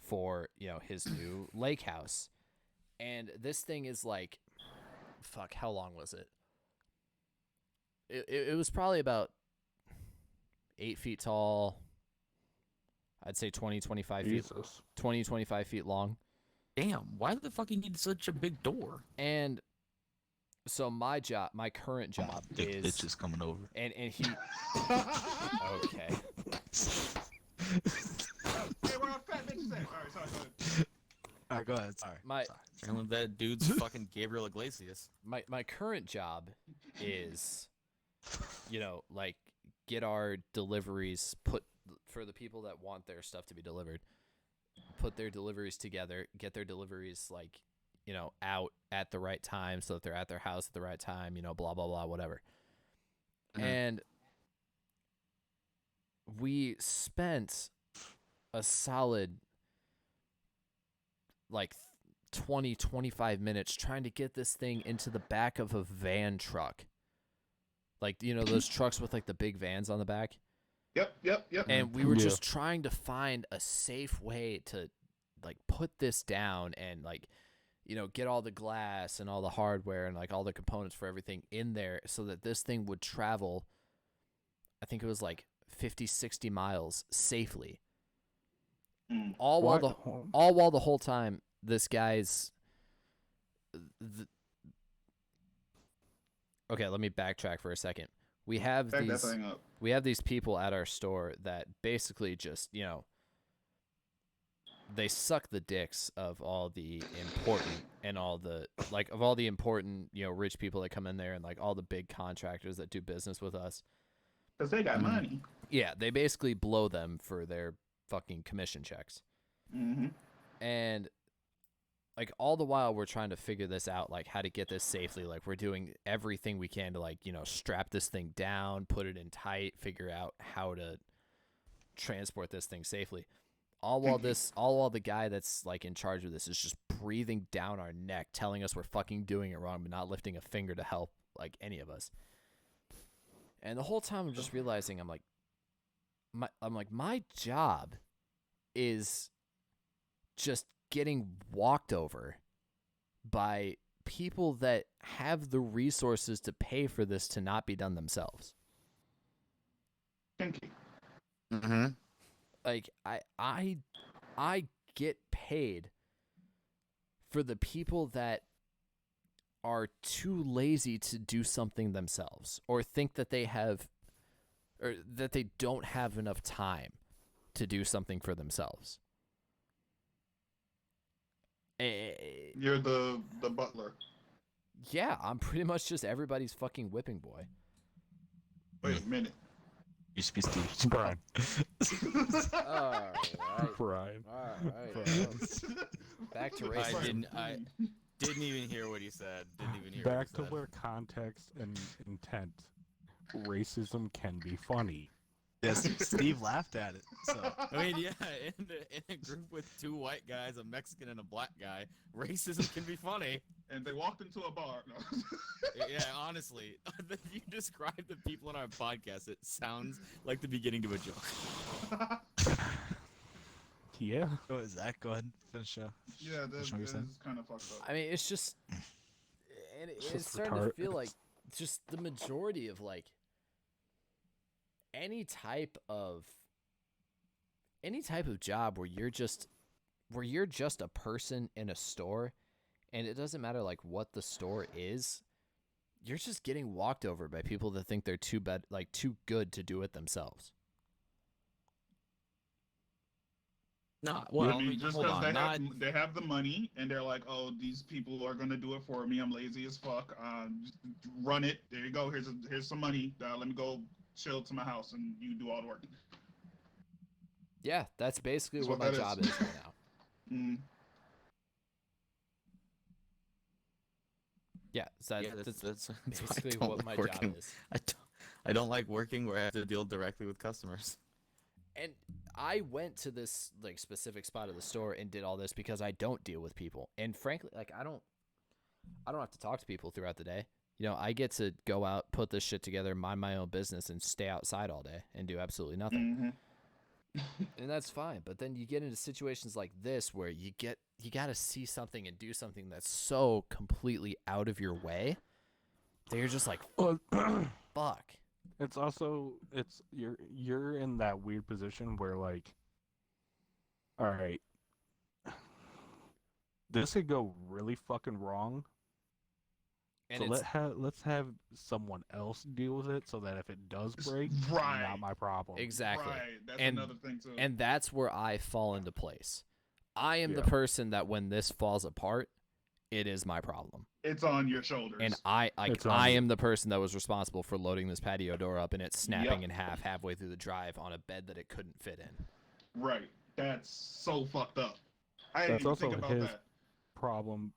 Speaker 2: for, you know, his new lake house. And this thing is like, fuck, how long was it? It was probably about 8 feet tall. I'd say 25 feet.
Speaker 4: Jesus.
Speaker 2: 25 feet long.
Speaker 3: Damn, why the fuck you need such a big door?
Speaker 2: And so my current job
Speaker 1: Big
Speaker 2: is
Speaker 1: bitches coming over.
Speaker 2: and he okay.
Speaker 5: Hey, where our fat bitches at? All right, sorry, go ahead.
Speaker 1: All right, go ahead. Sorry.
Speaker 3: Apparently that dude's fucking Gabriel Iglesias.
Speaker 2: My current job is, you know, like get our deliveries put for the people that want their stuff to be delivered, put their deliveries together, get their deliveries like, you know, out at the right time so that they're at their house at the right time, you know, blah blah blah, whatever.
Speaker 3: Mhm.
Speaker 2: And we spent a solid like 20-25 minutes trying to get this thing into the back of a van truck. Like, you know, those trucks with like the big vans on the back.
Speaker 5: Yep.
Speaker 2: And we were
Speaker 4: Yeah.
Speaker 2: just trying to find a safe way to like put this down and like, you know, get all the glass and all the hardware and like all the components for everything in there so that this thing would travel, I think it was like 50-60 miles safely.
Speaker 5: Mm.
Speaker 2: All while the whole time this guy's Okay, let me backtrack for a second. We have
Speaker 5: Back that
Speaker 2: these
Speaker 5: thing up.
Speaker 2: we have these people at our store that basically just, you know, they suck the dicks of all the important and all the like of all the important, you know, rich people that come in there and like all the big contractors that do business with us.
Speaker 5: Because they got money.
Speaker 2: Yeah, they basically blow them for their fucking commission checks.
Speaker 5: Mm-hmm.
Speaker 2: And like all the while we're trying to figure this out, like how to get this safely. Like we're doing everything we can to like, you know, strap this thing down, put it in tight, figure out how to transport this thing safely. All while the guy that's like in charge of this is just breathing down our neck, telling us we're fucking doing it wrong, but not lifting a finger to help like any of us. And the whole time I'm just realizing my job is just getting walked over by people that have the resources to pay for this to not be done themselves.
Speaker 5: Kinky.
Speaker 3: Mm-hmm.
Speaker 2: Like I get paid for the people that are too lazy to do something themselves or think that they have or that they don't have enough time to do something for themselves.
Speaker 5: You're the butler.
Speaker 2: Yeah, I'm pretty much just everybody's fucking whipping boy.
Speaker 5: Wait a minute.
Speaker 1: Used to be Steve.
Speaker 4: Brian.
Speaker 2: All right.
Speaker 4: Brian.
Speaker 2: All right. Back to
Speaker 3: I
Speaker 2: racism.
Speaker 3: didn't even hear what he said. Didn't even hear
Speaker 4: Back
Speaker 3: what he
Speaker 4: to
Speaker 3: said.
Speaker 4: where context and intent, racism can be funny.
Speaker 1: Yes, Steve laughed at it. So
Speaker 3: I mean, yeah, in a group with 2 white guys, a Mexican and a black guy, racism can be funny.
Speaker 5: And they walked into a bar. No.
Speaker 3: Yeah, honestly, you describe the people on our podcast, it sounds like the beginning to a joke.
Speaker 4: Yeah.
Speaker 1: go ahead, Zach. Go ahead and finish.
Speaker 5: Yeah,
Speaker 1: Finish
Speaker 5: this
Speaker 1: what you're
Speaker 5: is
Speaker 1: saying.
Speaker 5: kind of fucked up.
Speaker 2: I mean, it's just, and
Speaker 4: It's
Speaker 2: it's
Speaker 4: just
Speaker 2: starting to
Speaker 4: retarded.
Speaker 2: feel like just the majority of like any type of job where you're just a person in a store, and it doesn't matter like what the store is, you're just getting walked over by people that think they're too good to do it themselves.
Speaker 3: No, well,
Speaker 5: I mean, just
Speaker 3: hold
Speaker 5: because
Speaker 3: on.
Speaker 5: they have the money and they're like, oh, these people are gonna do it for me. I'm lazy as fuck. Just run it. There you go. Here's some money. Let me go chill to my house and you do all the work.
Speaker 2: Yeah, that's basically
Speaker 5: That's
Speaker 2: what
Speaker 5: what
Speaker 2: my
Speaker 5: that
Speaker 2: job
Speaker 5: is.
Speaker 2: is right now.
Speaker 5: Mm.
Speaker 2: Yeah, so
Speaker 3: Yeah,
Speaker 2: that's
Speaker 3: that's why I
Speaker 2: basically
Speaker 3: don't
Speaker 2: what
Speaker 3: like
Speaker 2: my
Speaker 3: working.
Speaker 2: job is.
Speaker 3: I don't like working where I have to deal directly with customers.
Speaker 2: And I went to this like specific spot of the store and did all this because I don't deal with people. And frankly, like I don't have to talk to people throughout the day. You know, I get to go out, put this shit together, mind my own business, and stay outside all day and do absolutely nothing.
Speaker 5: Mm-hmm.
Speaker 2: And that's fine. But then you get into situations like this where you got to see something and do something that's so completely out of your way that you're just like,
Speaker 4: Well,
Speaker 2: fuck.
Speaker 4: it's also you're in that weird position where like, all right, this could go really fucking wrong.
Speaker 2: And
Speaker 4: So
Speaker 2: it's
Speaker 4: let's have someone else deal with it so that if it does break,
Speaker 5: Right.
Speaker 4: not my problem.
Speaker 2: exactly.
Speaker 5: Right. That's
Speaker 2: And-
Speaker 5: another thing too.
Speaker 2: And that's where I fall into place. I am the
Speaker 4: Yeah.
Speaker 2: person that when this falls apart, it is my problem.
Speaker 5: It's on your shoulders.
Speaker 2: And I
Speaker 4: It's on
Speaker 2: I
Speaker 4: you.
Speaker 2: am the person that was responsible for loading this patio door up and it snapping
Speaker 5: Yep.
Speaker 2: in half halfway through the drive on a bed that it couldn't fit in.
Speaker 5: Right. That's so fucked up. I didn't
Speaker 4: That's
Speaker 5: even
Speaker 4: also
Speaker 5: think about
Speaker 4: his
Speaker 5: that.
Speaker 4: problem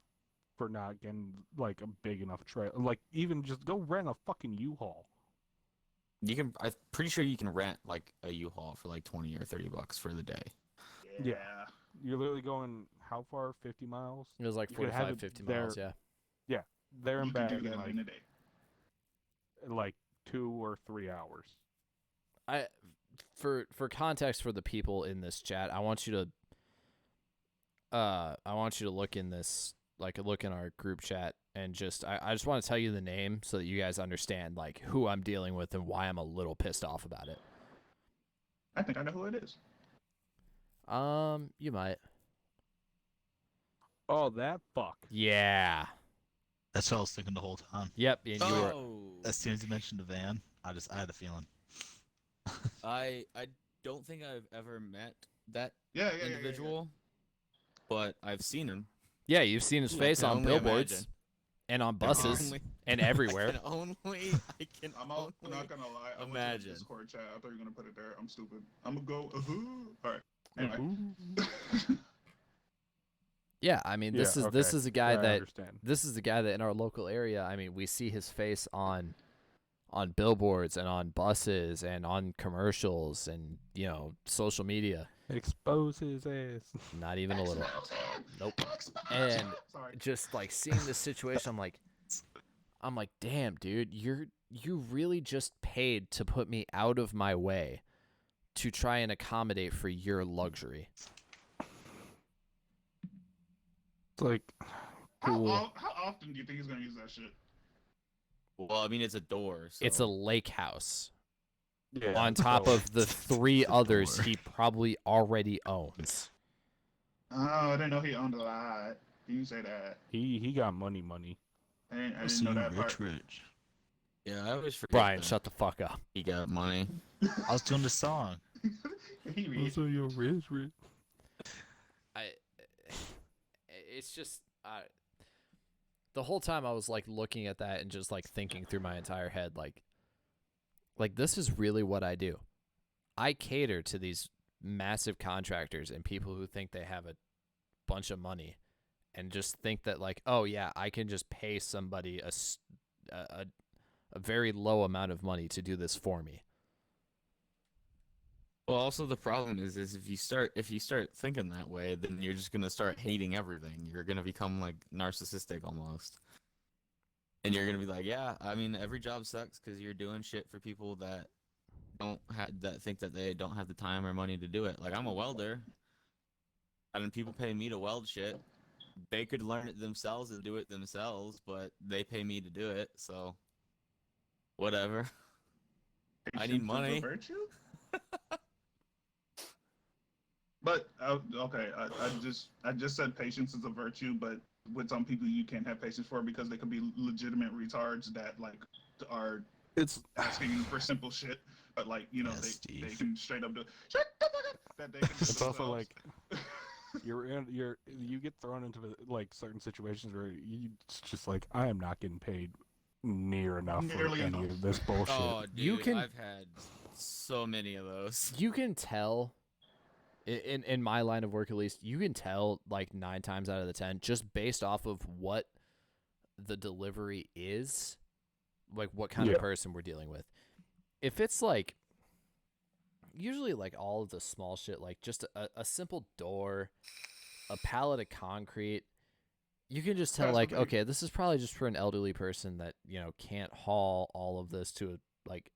Speaker 4: for not getting like a big enough trailer. Like even just go rent a fucking U-Haul.
Speaker 3: You can. I'm pretty sure you can rent like a U-Haul for like $20 or $30 for the day.
Speaker 5: Yeah.
Speaker 4: You're literally going how far? 50 miles?
Speaker 2: It was like
Speaker 4: You could have
Speaker 2: 45,
Speaker 4: it
Speaker 2: 50
Speaker 4: there.
Speaker 2: miles, yeah.
Speaker 4: There and
Speaker 5: You can
Speaker 4: back
Speaker 5: do
Speaker 4: in
Speaker 5: that
Speaker 4: like
Speaker 5: in a day.
Speaker 4: 2 or 3 hours.
Speaker 2: For context for the people in this chat, I want you to look in this, like look in our group chat and I just want to tell you the name so that you guys understand like who I'm dealing with and why I'm a little pissed off about it.
Speaker 5: I think I know who it is.
Speaker 2: You might.
Speaker 4: Oh, that fuck.
Speaker 2: Yeah.
Speaker 1: that's what I was thinking the whole time.
Speaker 2: Yep, and you were
Speaker 1: As soon as you mentioned the van, I had a feeling.
Speaker 3: I don't think I've ever met that
Speaker 5: Yeah.
Speaker 3: individual, but I've seen him.
Speaker 2: Yeah, you've seen his
Speaker 3: I
Speaker 2: face
Speaker 3: can
Speaker 2: on
Speaker 3: only
Speaker 2: billboards
Speaker 3: imagine.
Speaker 2: and on buses
Speaker 3: Only-
Speaker 2: and everywhere.
Speaker 3: I can
Speaker 5: I'm
Speaker 3: only
Speaker 5: not gonna lie. I went to
Speaker 3: imagine.
Speaker 5: the Discord chat. I thought you were gonna put it there. I'm stupid. I'm gonna go. All right. Anyway.
Speaker 2: Yeah, I mean this
Speaker 4: Yeah,
Speaker 2: is
Speaker 4: okay.
Speaker 2: a guy
Speaker 4: I
Speaker 2: that
Speaker 4: understand.
Speaker 2: this is the guy that in our local area, I mean, we see his face on billboards and on buses and on commercials and, you know, social media.
Speaker 4: Expose his ass.
Speaker 2: Not even a little. Nope.
Speaker 5: Expose
Speaker 2: And
Speaker 5: him. Sorry.
Speaker 2: just like seeing this situation, I'm like, damn, dude, you really just paid to put me out of my way to try and accommodate for your luxury.
Speaker 4: It's like cool.
Speaker 5: How often do you think he's gonna use that shit?
Speaker 3: Well, I mean, it's a door. So.
Speaker 2: It's a lake house
Speaker 4: Yeah,
Speaker 2: on top
Speaker 4: so-
Speaker 2: of the 3 others he probably already owns.
Speaker 5: Oh, I didn't know he owned a lot. You say that.
Speaker 4: he got money.
Speaker 5: I didn't
Speaker 1: I see
Speaker 5: know
Speaker 1: you
Speaker 5: that part.
Speaker 1: rich.
Speaker 3: Yeah, I always forget.
Speaker 2: Brian,
Speaker 3: that
Speaker 2: shut the fuck up.
Speaker 3: He got money.
Speaker 1: I was doing the song.
Speaker 5: He read.
Speaker 4: Also, you're rich.
Speaker 2: It's just the whole time I was like looking at that and just like thinking through my entire head, like like this is really what I do. I cater to these massive contractors and people who think they have a bunch of money and just think that like, oh yeah, I can just pay somebody a very low amount of money to do this for me.
Speaker 3: Well, also the problem is if you start thinking that way, then you're just gonna start hating everything. You're gonna become like narcissistic almost, and you're gonna be like, yeah, I mean, every job sucks because you're doing shit for people that that think that they don't have the time or money to do it. Like I'm a welder, and people pay me to weld shit. They could learn it themselves and do it themselves, but they pay me to do it, so whatever. I need
Speaker 5: Patience is a
Speaker 3: money.
Speaker 5: virtue? But okay, I just said patience is a virtue, but with some people you can't have patience for because they could be legitimate retards that like are
Speaker 4: It's
Speaker 5: asking for simple shit, but like
Speaker 1: Yeah,
Speaker 5: they
Speaker 1: Steve.
Speaker 5: can straight up do shut the fuck up that they can do
Speaker 4: it's also
Speaker 5: themselves.
Speaker 4: like you get thrown into like certain situations where it's just like I am not getting paid near enough
Speaker 5: Nearly
Speaker 4: for any
Speaker 5: enough.
Speaker 4: of this bullshit.
Speaker 3: Oh, dude,
Speaker 2: You can-
Speaker 3: I've had so many of those.
Speaker 2: You can tell in my line of work, at least, you can tell like 9 times out of the 10 just based off of what the delivery is, like what kind of person we're dealing with. If it's like usually like all of the small shit, like just a simple door, a pallet of concrete, you can just tell
Speaker 5: That's
Speaker 2: like,
Speaker 5: the thing.
Speaker 2: okay, this is probably just for an elderly person that, you know, can't haul all of this to like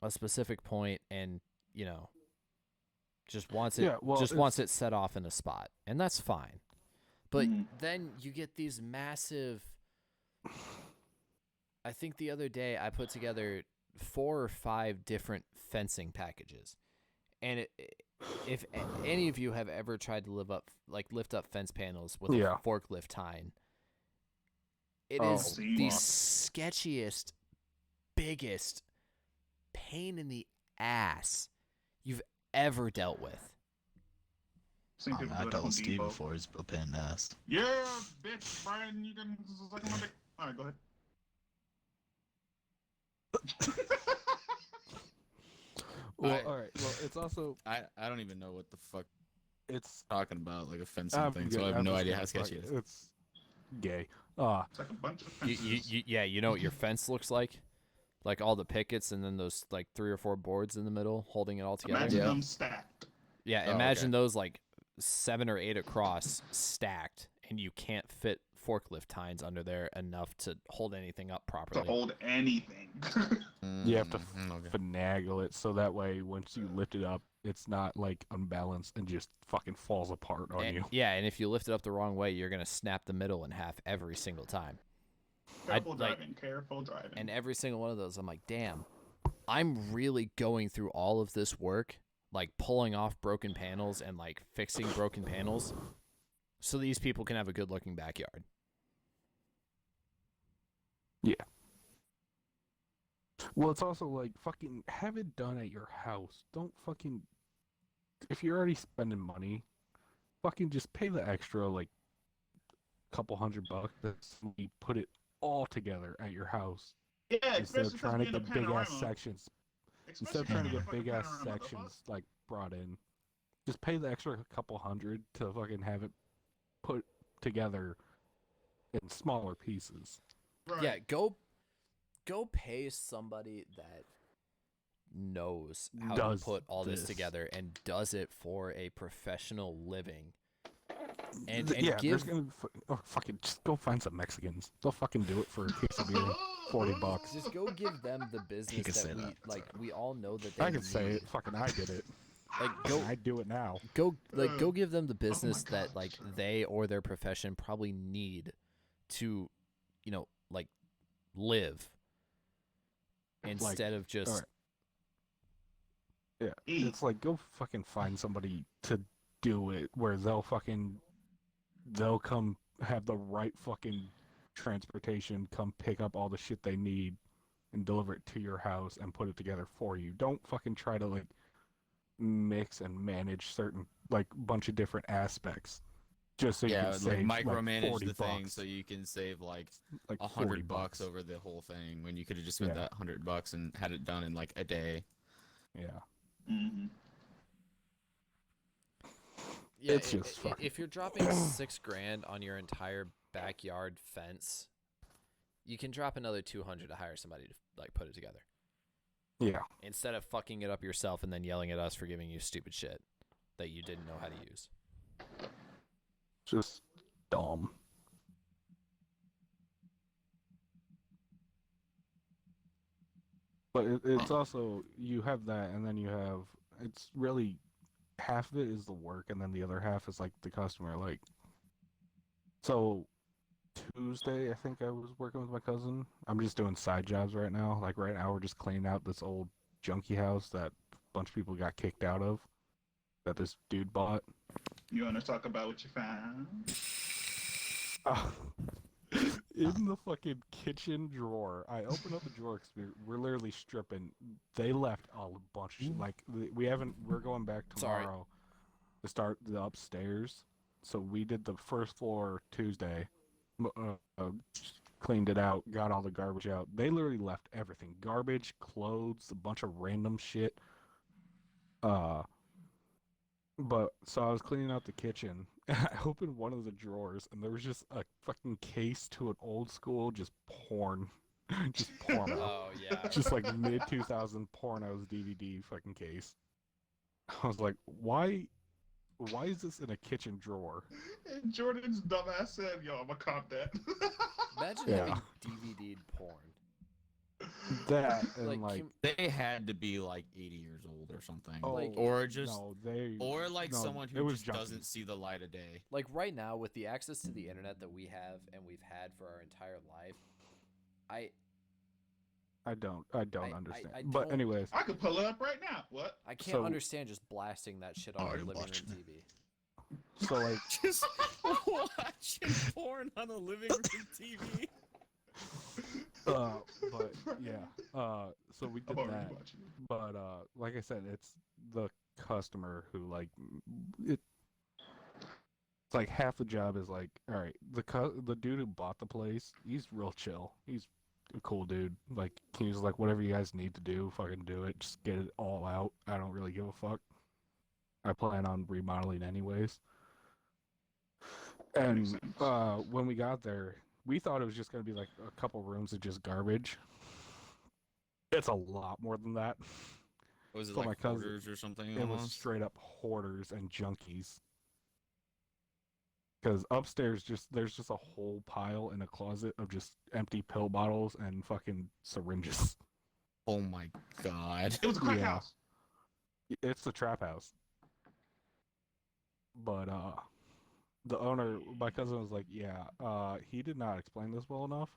Speaker 2: a specific point and, you know, just wants it wants it set off in a spot, and that's fine. But then you get these massive, I think the other day I put together 4 or 5 different fencing packages. And if any of you have ever tried to lift up fence panels with a forklift tying, it is the sketchiest, biggest pain in the ass you've ever dealt with.
Speaker 5: Seen people do
Speaker 1: I
Speaker 5: it at
Speaker 1: dealt
Speaker 5: Home
Speaker 1: with Steve
Speaker 5: Depot.
Speaker 1: before. He's a pain in the ass.
Speaker 5: Yeah, bitch, Brian, you can suck my dick. All right, go ahead.
Speaker 4: Well, all right. Well, it's also
Speaker 3: I don't even know what the fuck
Speaker 4: it's
Speaker 3: talking about, like a fencing thing, so I have no idea how sketchy it is.
Speaker 4: It's gay.
Speaker 5: It's like a bunch of fences.
Speaker 2: You know what your fence looks like? Like all the pickets and then those like 3 or 4 boards in the middle holding it all together.
Speaker 5: Imagine them stacked.
Speaker 2: Yeah, imagine those like 7 or 8 across stacked, and you can't fit forklift tines under there enough to hold anything up properly.
Speaker 5: To hold anything.
Speaker 4: You have to finagle it so that way once you lift it up, it's not like unbalanced and just fucking falls apart on you.
Speaker 2: Yeah, and if you lift it up the wrong way, you're gonna snap the middle in half every single time.
Speaker 5: Careful driving.
Speaker 2: And every single one of those, I'm like, damn, I'm really going through all of this work, like pulling off broken panels and like fixing broken panels, so these people can have a good looking backyard.
Speaker 4: Yeah. Well, it's also like fucking have it done at your house. Don't fucking if you're already spending money, fucking just pay the extra like couple $100 that's you put it all together at your house.
Speaker 5: Yeah,
Speaker 4: Instead of trying to
Speaker 5: get
Speaker 4: get big ass sections. Instead of trying to get big ass sections like brought in, just pay the extra couple $100 to fucking have it put together in smaller pieces.
Speaker 5: Right.
Speaker 2: Yeah, go pay somebody that knows how to put all this together and does it for a professional living. And
Speaker 4: yeah,
Speaker 2: give
Speaker 4: there's gonna fucking just go find some Mexicans. They'll fucking do it for a case of beer, $40.
Speaker 2: just go give them the business that we all know that they
Speaker 4: I can
Speaker 2: need.
Speaker 4: say it. Fucking I did it.
Speaker 2: Like go
Speaker 4: I do it now.
Speaker 2: go give them the business that like they or their profession probably need to, you know, like live instead of just
Speaker 4: all right. Yeah, it's like go fucking find somebody to do it where they'll come have the right fucking transportation, come pick up all the shit they need and deliver it to your house and put it together for you. Don't fucking try to like mix and manage certain like bunch of different aspects. just so you
Speaker 3: Yeah,
Speaker 4: can
Speaker 3: like
Speaker 4: save
Speaker 3: micromanage
Speaker 4: 40
Speaker 3: the thing
Speaker 4: bucks.
Speaker 3: so you can save like
Speaker 4: Like 40
Speaker 3: $100 over the whole thing when you could have just spent
Speaker 4: Yeah.
Speaker 3: that $100 and had it done in like a day.
Speaker 4: Yeah.
Speaker 5: Mm-hmm.
Speaker 2: Yeah,
Speaker 4: It's just fucking.
Speaker 2: if you're dropping $6,000 on your entire backyard fence, you can drop another 200 to hire somebody to like put it together.
Speaker 4: Yeah.
Speaker 2: Instead of fucking it up yourself and then yelling at us for giving you stupid shit that you didn't know how to use.
Speaker 4: Just dumb. But it's also, you have that, and then you have, it's really, half of it is the work, and then the other half is like the customer. Like, so Tuesday, I think I was working with my cousin. I'm just doing side jobs right now. Like, right now, we're just cleaning out this old junkie house that a bunch of people got kicked out of, that this dude bought.
Speaker 5: You want to talk about what you found?
Speaker 4: In the fucking kitchen drawer, I opened up the drawer because we're literally stripping. They left a bunch of shit. Like, we haven't, we're going back tomorrow to start the upstairs. So we did the first floor Tuesday, cleaned it out, got all the garbage out. They literally left everything. Garbage, clothes, a bunch of random shit. But so I was cleaning out the kitchen, and I opened one of the drawers, and there was just a fucking case to an old school just porn, just porno,
Speaker 2: Oh, yeah.
Speaker 4: just like mid 2000 pornos DVD fucking case. I was like, why is this in a kitchen drawer?
Speaker 5: And Jordan's dumbass said, "Yo, I'm gonna cop that."
Speaker 2: Imagine
Speaker 4: Yeah.
Speaker 2: having DVD'd porn.
Speaker 4: That and like
Speaker 3: They had to be like 80 years old or something.
Speaker 4: oh,
Speaker 2: like-
Speaker 3: or just
Speaker 4: no, they
Speaker 3: or like
Speaker 4: no,
Speaker 3: someone
Speaker 4: it
Speaker 3: who
Speaker 4: was
Speaker 3: just doesn't
Speaker 4: junkies.
Speaker 3: see the light of day.
Speaker 2: Like right now, with the access to the internet that we have and we've had for our entire life,
Speaker 4: I don't understand.
Speaker 2: I
Speaker 4: But
Speaker 2: don't-
Speaker 4: anyways,
Speaker 5: I could pull it up right now. What?
Speaker 2: I can't
Speaker 4: So-
Speaker 2: understand just blasting that shit on
Speaker 1: Oh,
Speaker 2: our
Speaker 1: you're
Speaker 2: living room
Speaker 1: watching it.
Speaker 2: TV.
Speaker 4: so like
Speaker 3: Just watching porn on a living room TV.
Speaker 4: but yeah, so we
Speaker 5: I'm
Speaker 4: did
Speaker 5: already
Speaker 4: that.
Speaker 5: watching it.
Speaker 4: But like I said, it's the customer who like it. It's like half the job is like, all right, the dude who bought the place, he's real chill. He's a cool dude. Like he's like, whatever you guys need to do, fucking do it. Just get it all out. I don't really give a fuck. I plan on remodeling anyways.
Speaker 5: Makes
Speaker 4: And
Speaker 5: sense.
Speaker 4: when we got there, we thought it was just gonna be like a couple rooms of just garbage. It's a lot more than that.
Speaker 3: Was it
Speaker 4: So my
Speaker 3: like
Speaker 4: cousin-
Speaker 3: hoarders or something?
Speaker 4: It was
Speaker 3: Almost?
Speaker 4: straight up hoarders and junkies. Because upstairs, there's just a whole pile in a closet of just empty pill bottles and fucking syringes.
Speaker 3: Oh my god.
Speaker 5: It was a crack
Speaker 4: Yeah.
Speaker 5: house.
Speaker 4: It's the trap house. But the owner, my cousin was like, yeah, he did not explain this well enough.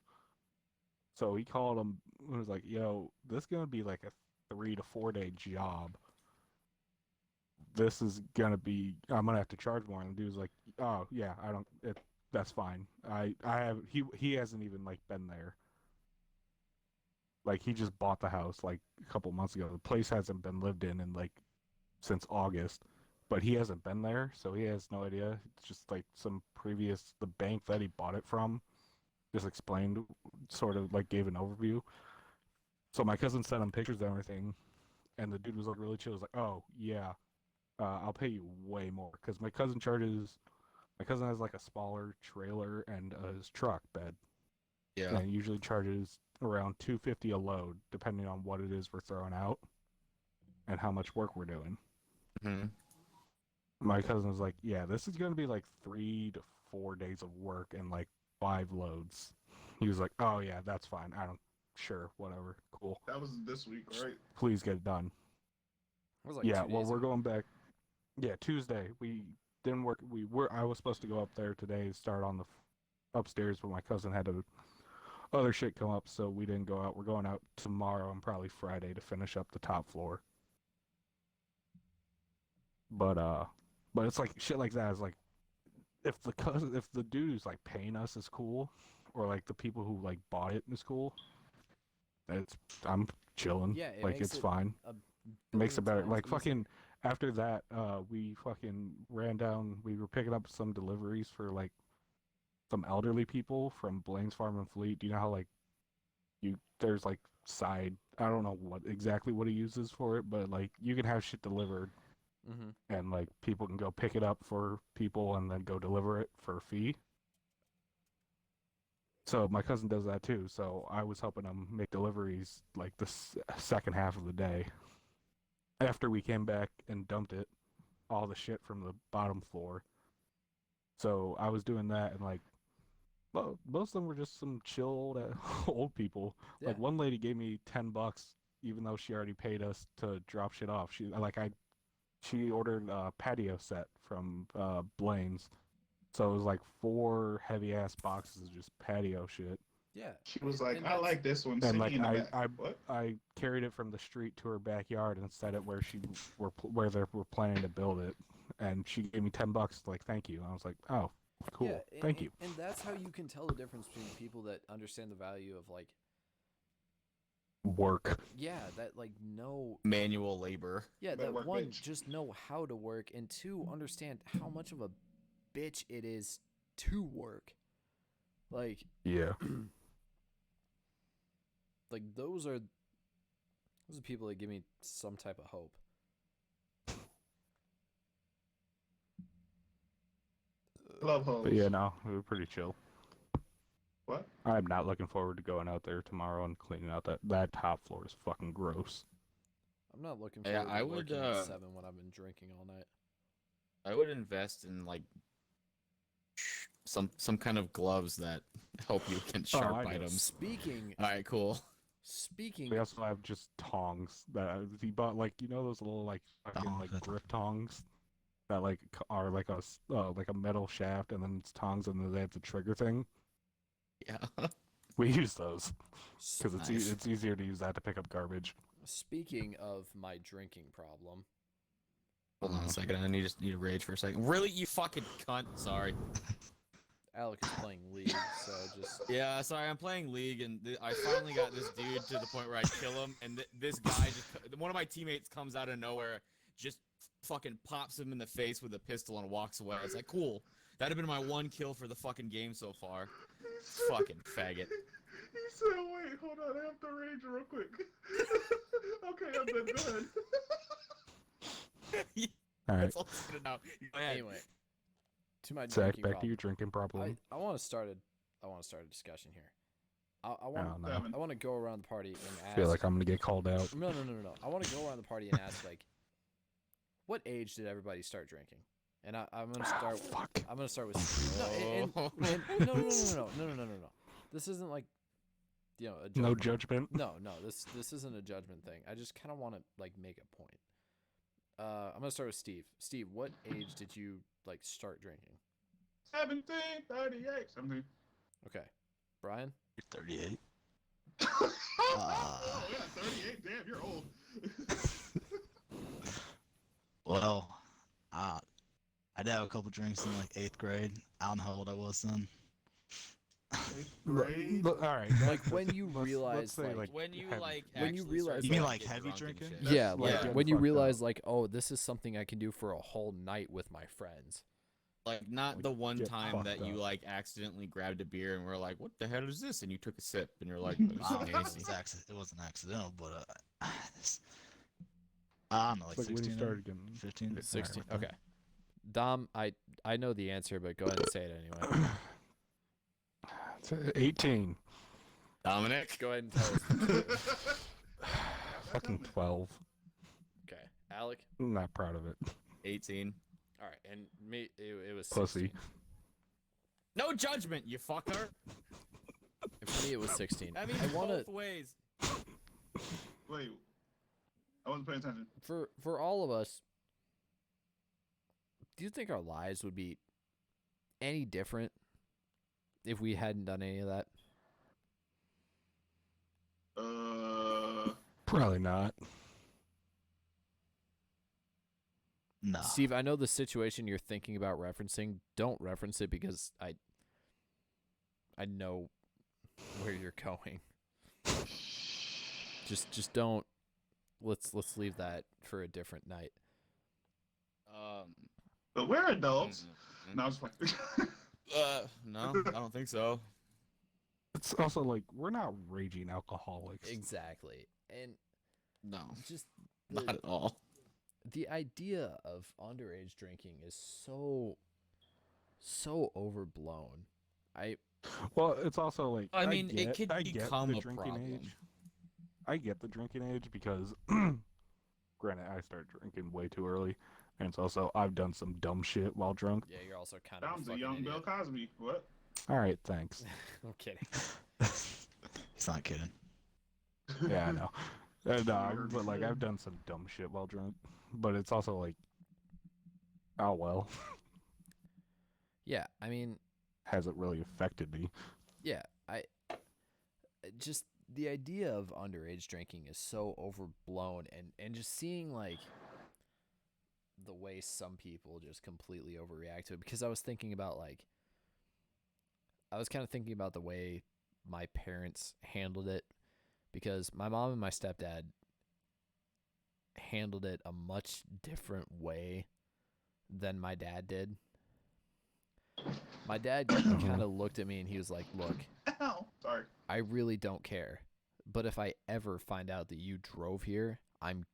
Speaker 4: So he called him and was like, yo, this is gonna be like a 3 to 4 day job. This is gonna be, I'm gonna have to charge more. And the dude was like, oh yeah, that's fine. He hasn't even like been there. Like he just bought the house like a couple months ago. The place hasn't been lived in like since August, but he hasn't been there, so he has no idea. It's just like the bank that he bought it from just explained, sort of like gave an overview. So my cousin sent him pictures and everything, and the dude was like really chill. He was like, oh yeah, I'll pay you way more because my cousin has like a smaller trailer and his truck bed,
Speaker 3: Yeah.
Speaker 4: and usually charges around $250 a load, depending on what it is we're throwing out and how much work we're doing.
Speaker 3: hmm
Speaker 4: My cousin was like, yeah, this is going to be like 3 to 4 days of work and like 5 loads. He was like, oh yeah, that's fine. Sure, whatever, cool.
Speaker 5: That was this week, right?
Speaker 4: Please get it done.
Speaker 2: It was like
Speaker 4: Yeah,
Speaker 2: 2
Speaker 4: well,
Speaker 2: days
Speaker 4: we're
Speaker 2: ago.
Speaker 4: going back. Yeah, Tuesday. We didn't work. I was supposed to go up there today, start on the upstairs, but my cousin had other shit come up, so we didn't go out. We're going out tomorrow and probably Friday to finish up the top floor. But it's like shit like that is like, if the dude who's like paying us is cool, or like the people who like bought it is cool, I'm chilling.
Speaker 2: Yeah, it
Speaker 4: like
Speaker 2: makes
Speaker 4: it's
Speaker 2: it
Speaker 4: fine.
Speaker 2: a
Speaker 4: It makes it better.
Speaker 2: billion
Speaker 4: Like
Speaker 2: times easier.
Speaker 4: fucking after that, we fucking ran down. We were picking up some deliveries for like some elderly people from Blaine's Farm and Fleet. Do you know how like there's like side, I don't know exactly what he uses for it, but like you can have shit delivered
Speaker 2: Mm-hmm.
Speaker 4: and like people can go pick it up for people and then go deliver it for a fee. So my cousin does that too. So I was helping him make deliveries like the second half of the day. After we came back and dumped it, all the shit from the bottom floor. So I was doing that, and like, well, most of them were just some chill old people.
Speaker 2: Yeah.
Speaker 4: Like one lady gave me $10, even though she already paid us to drop shit off. She ordered a patio set from Blaine's, so it was like 4 heavy ass boxes of just patio shit.
Speaker 2: Yeah.
Speaker 5: She was like,
Speaker 2: And
Speaker 5: I like this one.
Speaker 4: And
Speaker 5: Sticky
Speaker 4: like
Speaker 5: in the back. What?
Speaker 4: I carried it from the street to her backyard and set it where where they were planning to build it, and she gave me $10 like thank you. And I was like, oh, cool,
Speaker 2: Yeah,
Speaker 4: thank you.
Speaker 2: And that's how you can tell the difference between people that understand the value of like,
Speaker 4: Work.
Speaker 2: yeah, that like know,
Speaker 3: Manual labor.
Speaker 2: yeah,
Speaker 5: That
Speaker 2: that
Speaker 5: work
Speaker 2: one
Speaker 5: bitch.
Speaker 2: just know how to work, and two understand how much of a bitch it is to work. Like,
Speaker 4: Yeah.
Speaker 2: like those are people that give me some type of hope.
Speaker 5: Love hoes.
Speaker 4: But yeah, no, we were pretty chill.
Speaker 5: What?
Speaker 4: I'm not looking forward to going out there tomorrow and cleaning out that top floor is fucking gross.
Speaker 2: I'm not looking
Speaker 3: Yeah,
Speaker 2: forward
Speaker 3: I
Speaker 2: to
Speaker 3: would,
Speaker 2: working at 7 when I've been drinking all night.
Speaker 3: I would invest in like some kind of gloves that help you against
Speaker 4: Oh,
Speaker 3: sharp
Speaker 4: I know.
Speaker 3: items.
Speaker 2: Speaking
Speaker 3: All right, cool.
Speaker 4: We also have just tongs that he bought, like those little like fucking
Speaker 1: Oh,
Speaker 4: like
Speaker 1: good.
Speaker 4: grip tongs that like are like like a metal shaft and then it's tongs and then they have the trigger thing.
Speaker 3: Yeah.
Speaker 4: We use those because
Speaker 3: Nice.
Speaker 4: it's easier to use that to pick up garbage.
Speaker 2: Speaking of my drinking problem,
Speaker 3: Hold on a second. I need to rage for a second. Really, you fucking cunt. Sorry.
Speaker 2: Alec is playing League, so just
Speaker 3: Yeah, sorry. I'm playing League, and I finally got this dude to the point where I kill him, and this guy one of my teammates comes out of nowhere, just fucking pops him in the face with a pistol and walks away. It's like, cool. That'd have been my 1 kill for the fucking game so far. Fucking faggot.
Speaker 5: He said, wait, hold on, I have to rage real quick. Okay, I'm done. Go ahead.
Speaker 4: All right,
Speaker 3: That's all I'm gonna know. Go ahead.
Speaker 2: anyway, to my
Speaker 4: Zach,
Speaker 2: drinking
Speaker 4: back to
Speaker 2: problem.
Speaker 4: your drinking problem.
Speaker 2: I want to start a discussion here. I want
Speaker 4: Oh, no.
Speaker 5: Seven.
Speaker 2: I want to go around the party and
Speaker 4: I
Speaker 2: ask.
Speaker 4: feel like I'm gonna get called out.
Speaker 2: No. I want to go around the party and ask like, what age did everybody start drinking? And I'm gonna start.
Speaker 4: Fuck.
Speaker 2: I'm gonna start with no. This isn't like, a
Speaker 4: No
Speaker 2: judgment.
Speaker 4: judgment.
Speaker 2: No. This isn't a judgment thing. I just kind of want to like make a point. I'm gonna start with Steve. Steve, what age did you like start drinking?
Speaker 5: 17, 38, 17.
Speaker 2: Okay, Brian.
Speaker 1: You're 38.
Speaker 5: Oh, yeah, 38. Damn, you're old.
Speaker 1: Well, I did have a couple drinks in like 8th grade. I don't know how old I was then.
Speaker 5: Grade?
Speaker 4: All right.
Speaker 2: Like when you realize
Speaker 4: say,
Speaker 2: like
Speaker 3: When you
Speaker 4: heavy.
Speaker 3: like,
Speaker 2: When you
Speaker 3: actually
Speaker 2: realize-
Speaker 3: start
Speaker 1: You mean
Speaker 3: to
Speaker 1: like
Speaker 3: get
Speaker 1: heavy
Speaker 3: drunk and
Speaker 1: drinking?
Speaker 3: shit.
Speaker 2: yeah,
Speaker 5: That's
Speaker 2: like
Speaker 5: getting
Speaker 2: when you
Speaker 4: fucked
Speaker 2: realize
Speaker 4: up.
Speaker 2: like, oh, this is something I can do for a whole night with my friends.
Speaker 3: Like not
Speaker 4: Like,
Speaker 3: the one
Speaker 4: get
Speaker 3: time
Speaker 4: fucked
Speaker 3: that you
Speaker 4: up.
Speaker 3: like accidentally grabbed a beer and were like, "What the hell is this?" and you took a sip and you're like, "This is
Speaker 1: Wow,
Speaker 3: nasty."
Speaker 1: it wasn't accidental, but I don't know, like
Speaker 4: It's like when
Speaker 1: 16,
Speaker 4: you started getting
Speaker 1: 15.
Speaker 2: 16.
Speaker 1: Alright,
Speaker 2: Okay. Dom, I know the answer, but go ahead and say it anyway.
Speaker 4: It's 18.
Speaker 3: Dominic,
Speaker 2: Go ahead and tell us.
Speaker 4: Fucking 12.
Speaker 2: Okay, Alec.
Speaker 4: I'm not proud of it.
Speaker 3: 18.
Speaker 2: All right, and me, it was
Speaker 4: Pussy.
Speaker 2: 16.
Speaker 3: No judgment, you fucker.
Speaker 2: And for me, it was 16.
Speaker 3: That means
Speaker 2: I want to
Speaker 3: both ways.
Speaker 5: Wait, I wasn't paying attention.
Speaker 2: for all of us. Do you think our lives would be any different if we hadn't done any of that?
Speaker 4: Probably not.
Speaker 1: No.
Speaker 2: Steve, I know the situation you're thinking about referencing. Don't reference it because I know where you're going. Just don't. Let's leave that for a different night.
Speaker 5: But we're adults.
Speaker 3: Mhm.
Speaker 5: No, I was like,
Speaker 3: No, I don't think so.
Speaker 4: It's also like we're not raging alcoholics.
Speaker 2: Exactly. And
Speaker 3: No,
Speaker 2: just
Speaker 3: not at all.
Speaker 2: the idea of underage drinking is so overblown.
Speaker 4: Well, it's also like
Speaker 3: I mean, it could
Speaker 4: I get
Speaker 3: become
Speaker 4: the
Speaker 3: a
Speaker 4: drinking
Speaker 3: problem.
Speaker 4: age. I get the drinking age because, granted, I started drinking way too early, and it's also I've done some dumb shit while drunk.
Speaker 2: Yeah, you're also kind of
Speaker 5: sounds
Speaker 2: a
Speaker 5: a
Speaker 2: fucking
Speaker 5: young
Speaker 2: idiot.
Speaker 5: Bill Cosby. What?
Speaker 4: All right, thanks.
Speaker 2: I'm kidding.
Speaker 1: He's not kidding.
Speaker 4: Yeah, I know. No, but like I've done some dumb shit while drunk, but it's also like, oh well,
Speaker 2: Yeah, I mean,
Speaker 4: hasn't really affected me.
Speaker 2: yeah, I just the idea of underage drinking is so overblown, and just seeing like the way some people just completely overreact to it, because I was thinking about like I was kind of thinking about the way my parents handled it, because my mom and my stepdad handled it a much different way than my dad did. My dad kind of looked at me and he was like, "Look,
Speaker 5: Ow. Sorry.
Speaker 2: I really don't care, but if I ever find out that you drove here, I'm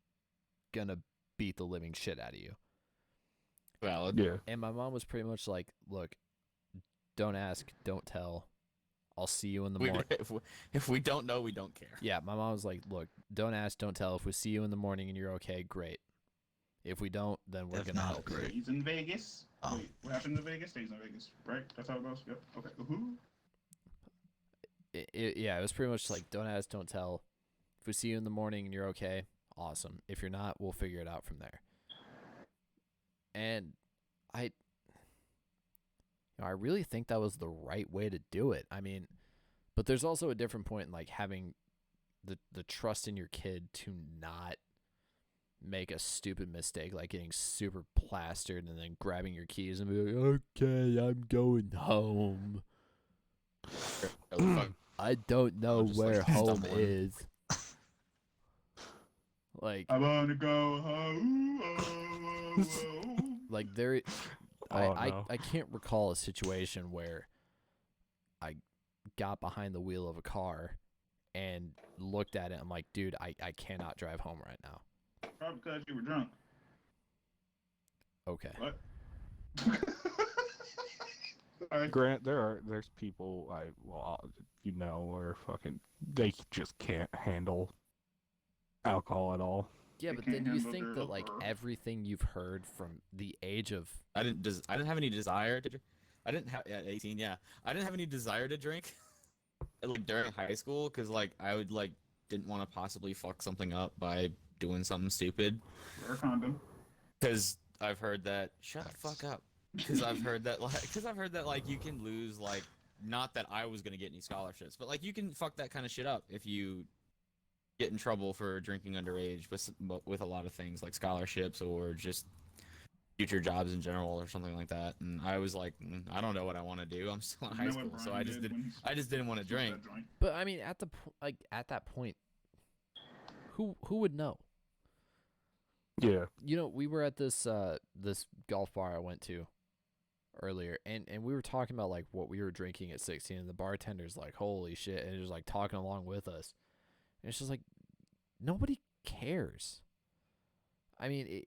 Speaker 2: gonna beat the living shit out of you."
Speaker 3: Valid.
Speaker 4: Yeah.
Speaker 2: And my mom was pretty much like, "Look, don't ask, don't tell. I'll see you in the morning."
Speaker 3: If we don't know, we don't care.
Speaker 2: Yeah, my mom was like, "Look, don't ask, don't tell. If we see you in the morning and you're okay, great. If we don't, then we're
Speaker 1: If
Speaker 2: gonna
Speaker 1: not,
Speaker 2: help you."
Speaker 1: great.
Speaker 5: He's in Vegas.
Speaker 1: Oh.
Speaker 5: Wait, what happened in Vegas? Stays in Vegas, right? That's how it goes. Yep. Okay.
Speaker 2: Yeah, it was pretty much like, don't ask, don't tell. If we see you in the morning and you're okay, awesome. If you're not, we'll figure it out from there. And I really think that was the right way to do it. I mean, but there's also a different point in like having the trust in your kid to not make a stupid mistake, like getting super plastered and then grabbing your keys and be like, "Okay, I'm going home. I don't know
Speaker 3: just,
Speaker 2: where
Speaker 3: like,
Speaker 2: home
Speaker 3: stumbling.
Speaker 2: is." Like,
Speaker 5: I wanna go home. Oh, oh, oh.
Speaker 2: like there,
Speaker 4: Oh, no.
Speaker 2: I can't recall a situation where I got behind the wheel of a car and looked at it. I'm like, dude, I cannot drive home right now.
Speaker 5: Probably because you were drunk.
Speaker 2: Okay.
Speaker 5: What? Sorry.
Speaker 4: Grant, there's people where fucking they just can't handle alcohol at all.
Speaker 2: Yeah,
Speaker 5: They
Speaker 2: but
Speaker 5: can't
Speaker 2: then you
Speaker 5: handle
Speaker 2: think
Speaker 5: their
Speaker 2: that like
Speaker 5: liquor.
Speaker 2: everything you've heard from the age of
Speaker 3: I didn't have any desire to drink. I didn't have at 18. Yeah, I didn't have any desire to drink like, during high school because like I would like didn't want to possibly fuck something up by doing something stupid.
Speaker 5: Wear a condom.
Speaker 3: Because I've heard that shut the fuck up. Because I've heard that like you can lose like not that I was gonna get any scholarships, but like you can fuck that kind of shit up if you get in trouble for drinking underage with a lot of things like scholarships or just future jobs in general or something like that. And I was like, I don't know what I want to do. I'm still in high
Speaker 5: Isn't that
Speaker 3: school,
Speaker 5: what
Speaker 3: so
Speaker 5: Brian
Speaker 3: I just
Speaker 5: did
Speaker 3: didn't.
Speaker 5: when he
Speaker 3: I just didn't want to
Speaker 5: smoked
Speaker 3: drink.
Speaker 5: that joint?
Speaker 2: But I mean, at that point, who would know?
Speaker 4: Yeah.
Speaker 2: You know, we were at this this golf bar I went to earlier, and we were talking about like what we were drinking at 16, and the bartender's like, "Holy shit!" and just like talking along with us, and it's just like nobody cares. I mean,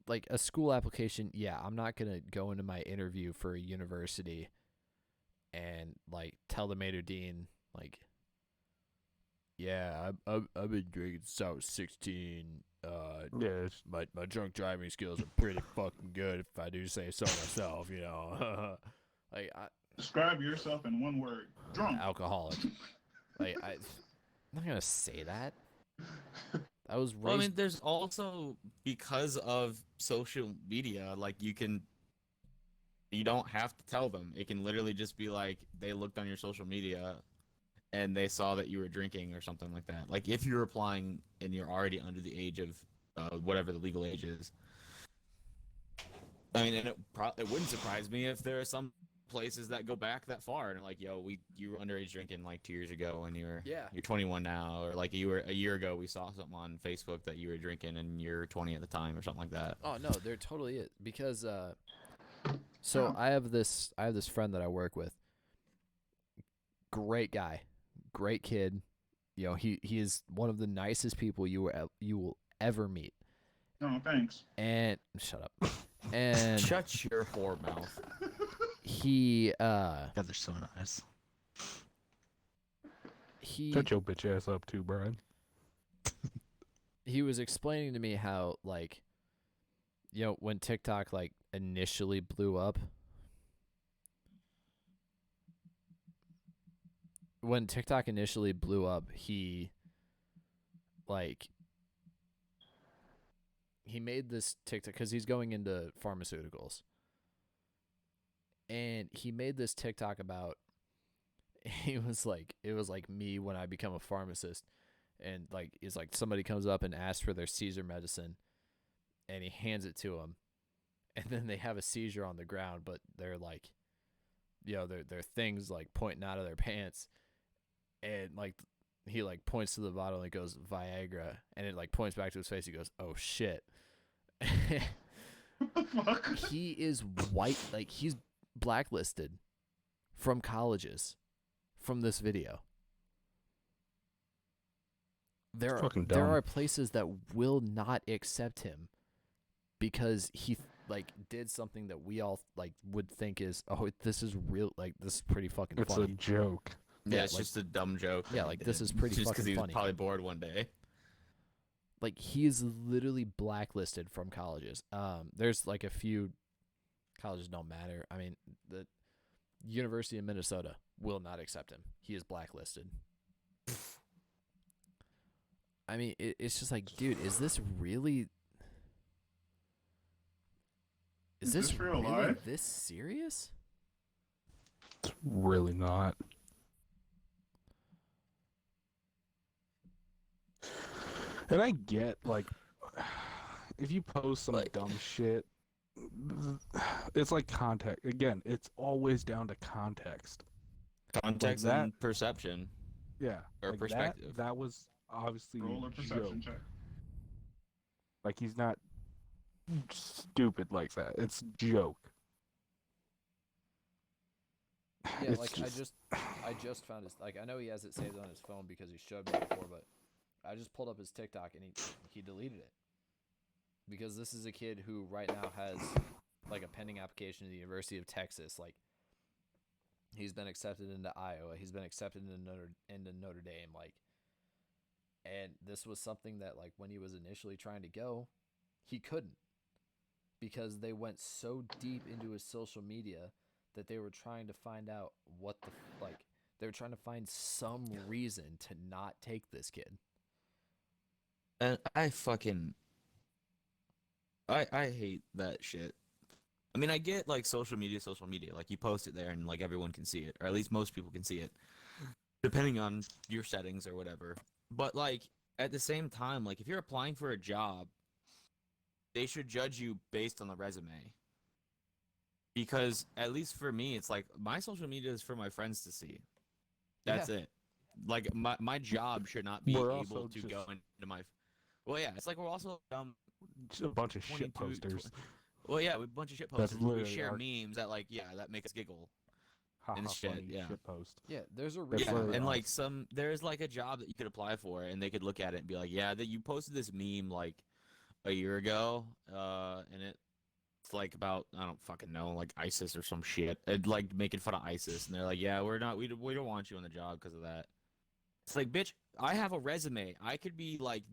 Speaker 2: like a school application, yeah, I'm not gonna go into my interview for a university and like tell the maitre d' like, "Yeah, I've been drinking since I was 16.
Speaker 4: Yeah. It's,
Speaker 2: My drunk driving skills are pretty fucking good, if I do say so myself, you know." Like,
Speaker 5: Describe yourself in one word. Drunk.
Speaker 2: alcoholic. Like, I'm not gonna say that. I was raised.
Speaker 3: Well, I mean, there's also because of social media, like you don't have to tell them. It can literally just be like they looked on your social media and they saw that you were drinking or something like that. Like if you're applying and you're already under the age of whatever the legal age is. I mean, and it wouldn't surprise me if there are some places that go back that far and like, yo, you were underage drinking like 2 years ago and you're 21 now, or like you were a year ago we saw something on Facebook that you were drinking and you're 20 at the time or something like that.
Speaker 2: Oh no, there totally is, because so I have this friend that I work with. Great guy, great kid. You know, he is one of the nicest people you will ever meet.
Speaker 5: No, thanks.
Speaker 2: And shut up. And
Speaker 3: Shut your whore mouth.
Speaker 2: he
Speaker 1: God, they're so nice.
Speaker 4: Shut your bitch ass up too, Brian.
Speaker 2: He was explaining to me how, like, you know, when TikTok like initially blew up, he made this TikTok because he's going into pharmaceuticals, and he made this TikTok about, it was like me when I become a pharmacist, and like it's like somebody comes up and asks for their seizure medicine, and he hands it to them, and then they have a seizure on the ground, but they're like, you know, their things like pointing out of their pants, and like he like points to the bottle and it goes Viagra, and it like points back to his face. He goes, "Oh shit."
Speaker 5: What the fuck?
Speaker 2: He is white, like he's blacklisted from colleges from this video. There are places that will not accept him because he like did something that we all like would think is, oh, this is real, like this is pretty fucking funny.
Speaker 4: It's a joke.
Speaker 3: Yeah, it's
Speaker 2: like,
Speaker 3: just a dumb joke.
Speaker 2: Yeah, like this is pretty
Speaker 3: just
Speaker 2: fucking
Speaker 3: he was
Speaker 2: funny.
Speaker 3: probably bored one day.
Speaker 2: Like he is literally blacklisted from colleges. There's like a few colleges don't matter. I mean, the University of Minnesota will not accept him. He is blacklisted. I mean, it's just like, dude, is this really? Is this
Speaker 5: real
Speaker 2: really
Speaker 5: life?
Speaker 2: this serious?
Speaker 4: It's really not. And I get, like, if you post some dumb shit, it's like context. Again, it's always down to context.
Speaker 3: Context
Speaker 4: Like that-
Speaker 3: and perception.
Speaker 4: Yeah.
Speaker 3: Or
Speaker 4: like
Speaker 3: perspective.
Speaker 4: That was obviously
Speaker 5: Roll
Speaker 4: a
Speaker 5: a perception
Speaker 4: joke.
Speaker 5: check.
Speaker 4: Like, he's not stupid like that. It's a joke.
Speaker 2: Yeah,
Speaker 4: It's
Speaker 2: like
Speaker 4: just-
Speaker 2: I just found his, like, I know he has it saved on his phone because he showed me before, but I just pulled up his TikTok and he deleted it. Because this is a kid who right now has like a pending application to the University of Texas. Like, he's been accepted into Iowa, he's been accepted into Notre Dame, like, and this was something that, like, when he was initially trying to go, he couldn't, because they went so deep into his social media that they were trying to find out what the, like, they were trying to find some reason to not take this kid.
Speaker 3: And I hate that shit. I mean, I get, like, social media. Like, you post it there and, like, everyone can see it. Or at least most people can see it. Depending on your settings or whatever. But, like, at the same time, like, if you're applying for a job, they should judge you based on the resume. Because, at least for me, it's like, my social media is for my friends to see. That's it. Like, my job should not be able to go into my... Well, yeah, it's like we're also...
Speaker 4: just a bunch of shit posters.
Speaker 3: Well, yeah, a bunch of shit
Speaker 4: That's
Speaker 3: posters. We
Speaker 4: literally
Speaker 3: share
Speaker 4: our-
Speaker 3: memes that, like, yeah, that make us giggle.
Speaker 4: Ha,
Speaker 3: and
Speaker 4: ha,
Speaker 3: shit,
Speaker 4: funny
Speaker 3: yeah.
Speaker 4: shit post.
Speaker 2: Yeah, there's a
Speaker 4: That's
Speaker 2: reason.
Speaker 3: Yeah,
Speaker 4: literally
Speaker 3: and
Speaker 4: us.
Speaker 3: like there's like a job that you could apply for, and they could look at it and be like, yeah, that you posted this meme like a year ago, and it's like about, I don't fucking know, like ISIS or some shit, and like making fun of ISIS, and they're like, yeah, we don't want you on the job because of that. It's like, bitch, I have a resume. I could be like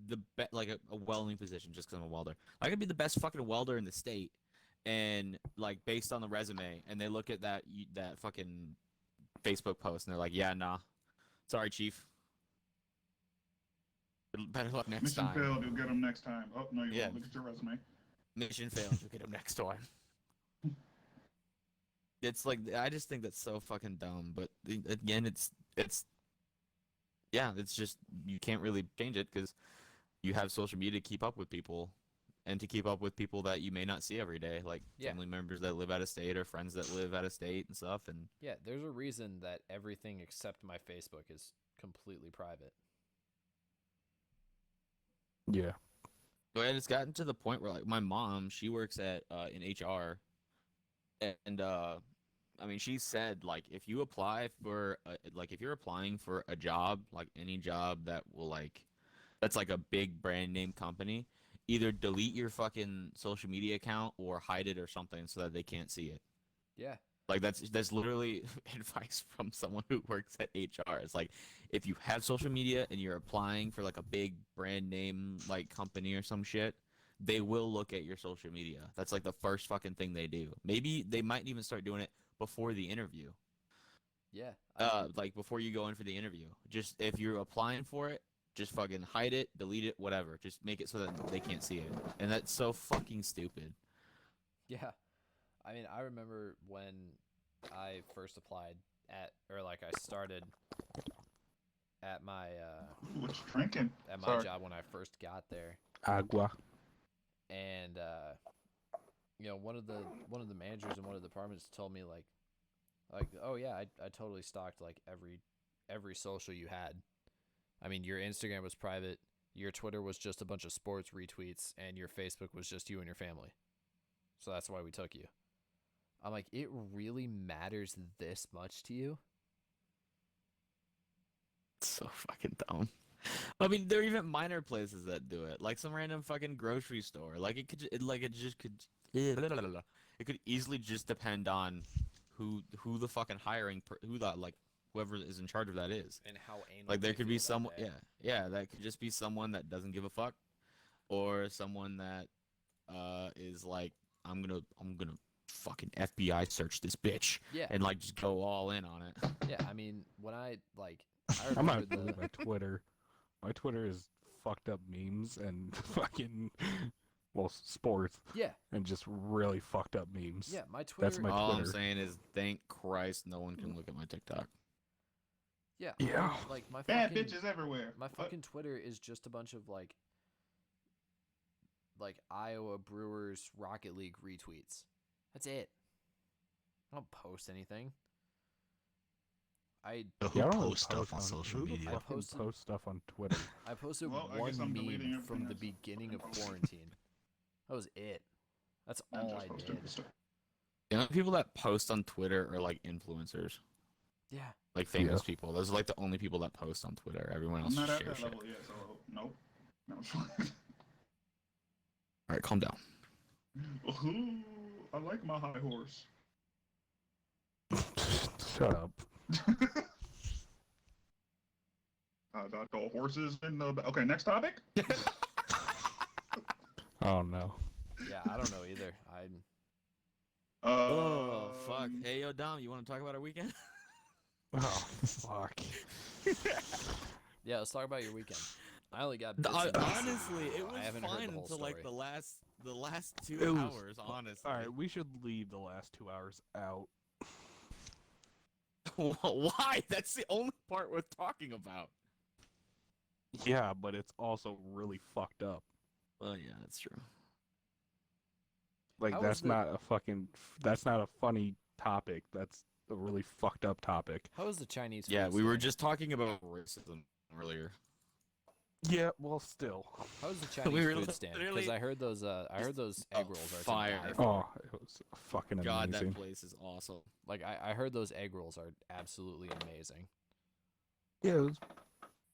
Speaker 3: like a welding position just because I'm a welder. I could be the best fucking welder in the state, and like based on the resume, and they look at that fucking Facebook post and they're like, yeah, nah, sorry, chief. Better luck next
Speaker 5: Mission
Speaker 3: time.
Speaker 5: failed, you'll get him next time. Oh, no, you
Speaker 3: Yeah.
Speaker 5: won't. Look at your resume.
Speaker 3: Mission failed. You'll get him next time. It's like, I just think that's so fucking dumb. But again, it's yeah, it's just, you can't really change it because you have social media to keep up with people. and to keep up with people that you may not see every day, like
Speaker 2: Yeah.
Speaker 3: family members that live out of state or friends that live out of state and stuff. And
Speaker 2: Yeah, there's a reason that everything except my Facebook is completely private.
Speaker 4: Yeah.
Speaker 3: and it's gotten to the point where like my mom, she works at in HR, and I mean, she said like if you apply for like if you're applying for a job, like any job that will like that's like a big brand name company, either delete your fucking social media account or hide it or something so that they can't see it.
Speaker 2: Yeah.
Speaker 3: Like that's literally advice from someone who works at HR. It's like if you have social media and you're applying for like a big brand name like company or some shit, they will look at your social media. That's like the first fucking thing they do. Maybe they might even start doing it before the interview.
Speaker 2: Yeah.
Speaker 3: Like before you go in for the interview. Just if you're applying for it, just fucking hide it, delete it, whatever. Just make it so that they can't see it. And that's so fucking stupid.
Speaker 2: Yeah. I mean, I remember when I first applied I started at my
Speaker 5: What you drinking?
Speaker 2: at my
Speaker 5: Sorry.
Speaker 2: job when I first got there,
Speaker 4: Agua.
Speaker 2: and one of the managers in one of the departments told me like oh yeah, I totally stalked like every social you had. I mean, your Instagram was private, your Twitter was just a bunch of sports retweets, and your Facebook was just you and your family. So that's why we took you. I'm like, it really matters this much to you?
Speaker 3: It's so fucking dumb. I mean, there are even minor places that do it, like some random fucking grocery store. Like it could, it could easily just depend on who the fucking whoever is in charge of that is.
Speaker 2: And how anal
Speaker 3: Like there
Speaker 2: they
Speaker 3: could be
Speaker 2: feel that
Speaker 3: someone,
Speaker 2: day.
Speaker 3: yeah, that could just be someone that doesn't give a fuck, or someone that is like, I'm gonna fucking FBI search this bitch,
Speaker 2: Yeah.
Speaker 3: and like just go all in on it.
Speaker 2: Yeah, I mean, when I
Speaker 4: I'm
Speaker 2: remember
Speaker 4: not delete my Twitter. My Twitter is fucked up memes and fucking sports
Speaker 2: yeah,
Speaker 4: and just really fucked up memes.
Speaker 2: yeah, my Twitter.
Speaker 4: That's my
Speaker 3: All I'm
Speaker 4: Twitter.
Speaker 3: saying is, thank Christ, no one can look at my TikTok.
Speaker 2: Yeah,
Speaker 4: Yeah.
Speaker 2: like my
Speaker 5: Bad
Speaker 2: fucking
Speaker 5: bitches everywhere.
Speaker 2: my
Speaker 5: What?
Speaker 2: fucking Twitter is just a bunch of like Iowa Brewers Rocket League retweets. That's it. I don't post anything.
Speaker 1: Who
Speaker 4: Yeah, I don't really
Speaker 1: posts stuff on
Speaker 4: post
Speaker 1: social
Speaker 4: who the
Speaker 1: media?
Speaker 4: fuck
Speaker 2: posted-
Speaker 4: post stuff on Twitter.
Speaker 2: I posted
Speaker 5: Well, I
Speaker 2: one
Speaker 5: guess I'm deleting
Speaker 2: meme from
Speaker 5: everything
Speaker 2: the
Speaker 5: else.
Speaker 2: beginning of
Speaker 5: I'm posting.
Speaker 2: quarantine. That was it. That's
Speaker 5: I'm
Speaker 2: all
Speaker 5: just
Speaker 2: I
Speaker 5: posting
Speaker 2: did.
Speaker 5: stuff.
Speaker 3: The only people that post on Twitter are like influencers,
Speaker 2: Yeah.
Speaker 3: like famous
Speaker 4: Yeah.
Speaker 3: people. Those are like the only people that post on Twitter. Everyone
Speaker 5: I'm
Speaker 3: else
Speaker 5: not
Speaker 3: just
Speaker 5: at
Speaker 3: shares
Speaker 5: that
Speaker 3: shit.
Speaker 5: level yet, so nope. No.
Speaker 3: All right, calm down.
Speaker 5: Ooh, I like my high horse.
Speaker 4: Shut up.
Speaker 5: Dot go horses in the. Okay, next topic.
Speaker 4: Oh no.
Speaker 2: Yeah, I don't know either.
Speaker 3: Oh fuck!
Speaker 5: Um,
Speaker 3: Hey yo, Dom, you want to talk about our weekend?
Speaker 4: Oh fuck.
Speaker 2: Yeah, let's talk about your weekend. I only got bits and
Speaker 3: Honestly,
Speaker 2: pieces,
Speaker 3: it
Speaker 2: so
Speaker 3: was
Speaker 2: I haven't heard
Speaker 3: fine
Speaker 2: the whole
Speaker 3: until like
Speaker 2: story.
Speaker 3: the last 2
Speaker 4: It was
Speaker 3: hours.
Speaker 4: fu-
Speaker 3: Honestly,
Speaker 4: All right, we should leave the last 2 hours out.
Speaker 3: Why? That's the only part worth talking about.
Speaker 4: Yeah, but it's also really fucked up.
Speaker 3: Well, yeah, that's true.
Speaker 4: Like
Speaker 2: How was
Speaker 4: that's not a funny topic. That's a really fucked up topic.
Speaker 2: How was the Chinese
Speaker 3: Yeah,
Speaker 2: food
Speaker 3: we were
Speaker 2: stand?
Speaker 3: just talking about racism earlier.
Speaker 4: Yeah, well, still.
Speaker 2: How was the Chinese
Speaker 3: were
Speaker 2: food stand? Because
Speaker 3: literally
Speaker 2: I heard those egg rolls are to
Speaker 3: fire.
Speaker 2: die for.
Speaker 4: Oh, it was fucking
Speaker 3: God,
Speaker 4: amazing.
Speaker 3: that place is awesome.
Speaker 2: Like I heard those egg rolls are absolutely amazing.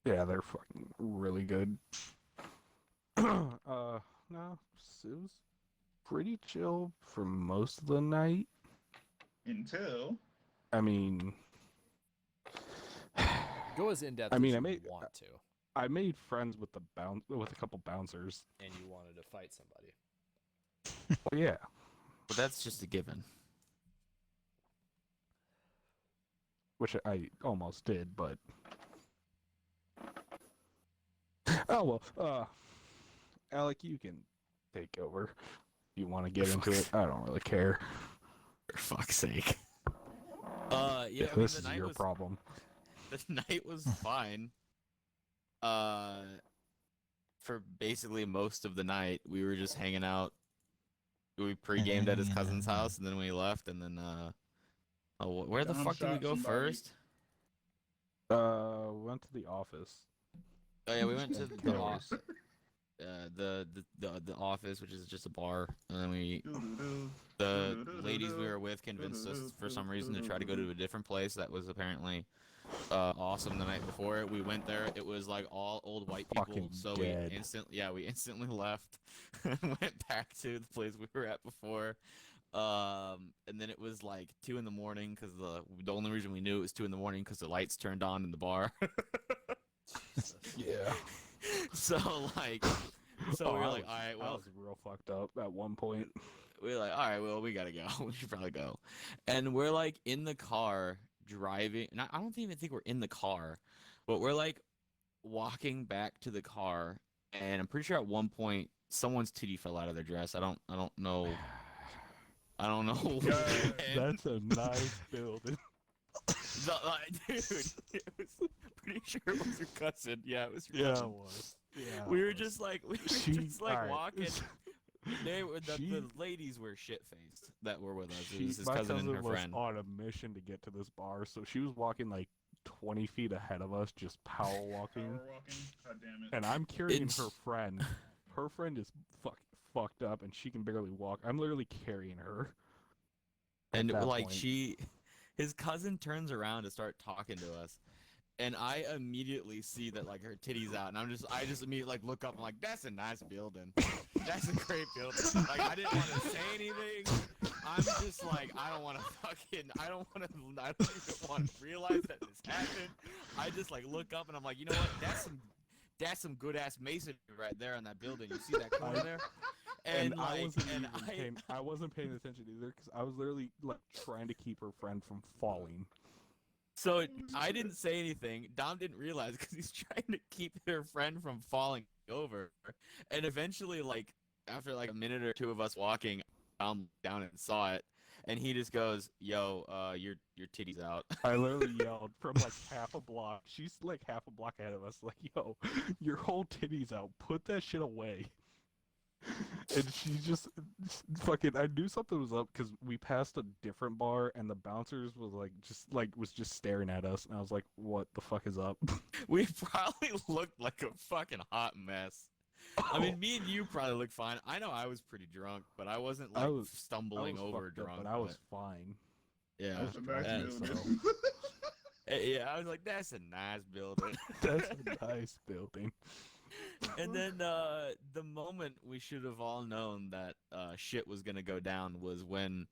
Speaker 4: Yeah, they're fucking really good. No, it was pretty chill for most of the night.
Speaker 5: until.
Speaker 4: I mean,
Speaker 2: Go as in depth
Speaker 4: I
Speaker 2: as
Speaker 4: mean,
Speaker 2: you want to,
Speaker 4: I made friends with with a couple bouncers.
Speaker 2: and you wanted to fight somebody.
Speaker 4: Well, yeah,
Speaker 3: But that's just a given.
Speaker 4: which I almost did, but oh well. Alec, you can take over. If you want to get into it, I don't really care.
Speaker 3: For fuck's sake. Yeah, I mean,
Speaker 4: This
Speaker 3: the
Speaker 4: is
Speaker 3: night
Speaker 4: your
Speaker 3: was
Speaker 4: problem.
Speaker 3: the night was fine. for basically most of the night, we were just hanging out. We pre-gamed at his cousin's house, and then we left, and then where the
Speaker 5: Dom
Speaker 3: fuck did we
Speaker 5: shot
Speaker 3: go
Speaker 5: somebody.
Speaker 3: first?
Speaker 4: Went to the office.
Speaker 3: Oh yeah, we went to the
Speaker 4: Killers.
Speaker 3: the office, which is just a bar, and then
Speaker 5: Doo-doo-doo.
Speaker 3: the ladies we were with convinced us for some reason to try to go to a different place that was apparently awesome the night before. We went there. It was like all old white people,
Speaker 4: Fucking
Speaker 3: so
Speaker 4: dead.
Speaker 3: we instantly left and went back to the place we were at before. And then it was like 2 in the morning because the only reason we knew it was 2 in the morning because the lights turned on in the bar.
Speaker 4: Yeah.
Speaker 3: So like, so we were like, all right,
Speaker 4: I
Speaker 3: well,
Speaker 4: was real fucked up at one point.
Speaker 3: we were like, all right, well, we gotta go. We should probably go. And we're like in the car driving. And I don't even think we're in the car, but we're like walking back to the car. And I'm pretty sure at one point someone's titty fell out of their dress. I don't know. I don't know. when.
Speaker 4: That's a nice building.
Speaker 3: Dude, it was pretty sure it was your cousin. Yeah, it was your
Speaker 4: Yeah, it
Speaker 3: cousin.
Speaker 4: was. Yeah,
Speaker 3: We
Speaker 4: it
Speaker 3: were
Speaker 4: was.
Speaker 3: just like
Speaker 4: She- alright.
Speaker 3: walking. They were the
Speaker 4: She-
Speaker 3: ladies were shit faced that were with us. It
Speaker 4: She,
Speaker 3: was his
Speaker 4: my
Speaker 3: cousin and her
Speaker 4: was
Speaker 3: friend.
Speaker 4: on a mission to get to this bar, so she was walking like 20 feet ahead of us, just power walking.
Speaker 5: Power walking. God damn it.
Speaker 4: And I'm carrying
Speaker 3: It's-
Speaker 4: her friend. Her friend is fucked up, and she can barely walk. I'm literally carrying her.
Speaker 3: And
Speaker 4: that
Speaker 3: like
Speaker 4: point.
Speaker 3: his cousin turns around to start talking to us, and I immediately see that like her titties out, and I just immediately like look up and like, that's a nice building, that's a great building. Like I didn't want to say anything. I'm just like I don't even want to realize that this happened. I just like look up and I'm like, you know what? That's some good ass masonry right there on that building. You see that corner there? And
Speaker 4: I
Speaker 3: like,
Speaker 4: I wasn't paying attention either because I was literally like trying to keep her friend from falling.
Speaker 3: So I didn't say anything. Dom didn't realize because he's trying to keep her friend from falling over. And eventually, like after like a minute or two of us walking, Dom down and saw it, and he just goes, "Yo, your titties out."
Speaker 4: I literally yelled from like half a block. She's like half a block ahead of us, like, "Yo, your whole titties out. Put that shit away." And she just fucking. I knew something was up because we passed a different bar, and the bouncers was just staring at us, and I was like, "What the fuck is up?"
Speaker 3: We probably looked like a fucking hot mess. I mean, me and you probably looked fine. I know I was pretty drunk, but I wasn't like
Speaker 4: I was
Speaker 3: stumbling over
Speaker 4: fucked up,
Speaker 3: drunk.
Speaker 4: but I was fine.
Speaker 3: yeah,
Speaker 4: I was
Speaker 5: The back
Speaker 4: drunk,
Speaker 5: building.
Speaker 4: so
Speaker 3: yeah. I was like, that's a nice building.
Speaker 4: that's a nice building.
Speaker 3: And then the moment we should have all known that shit was gonna go down was when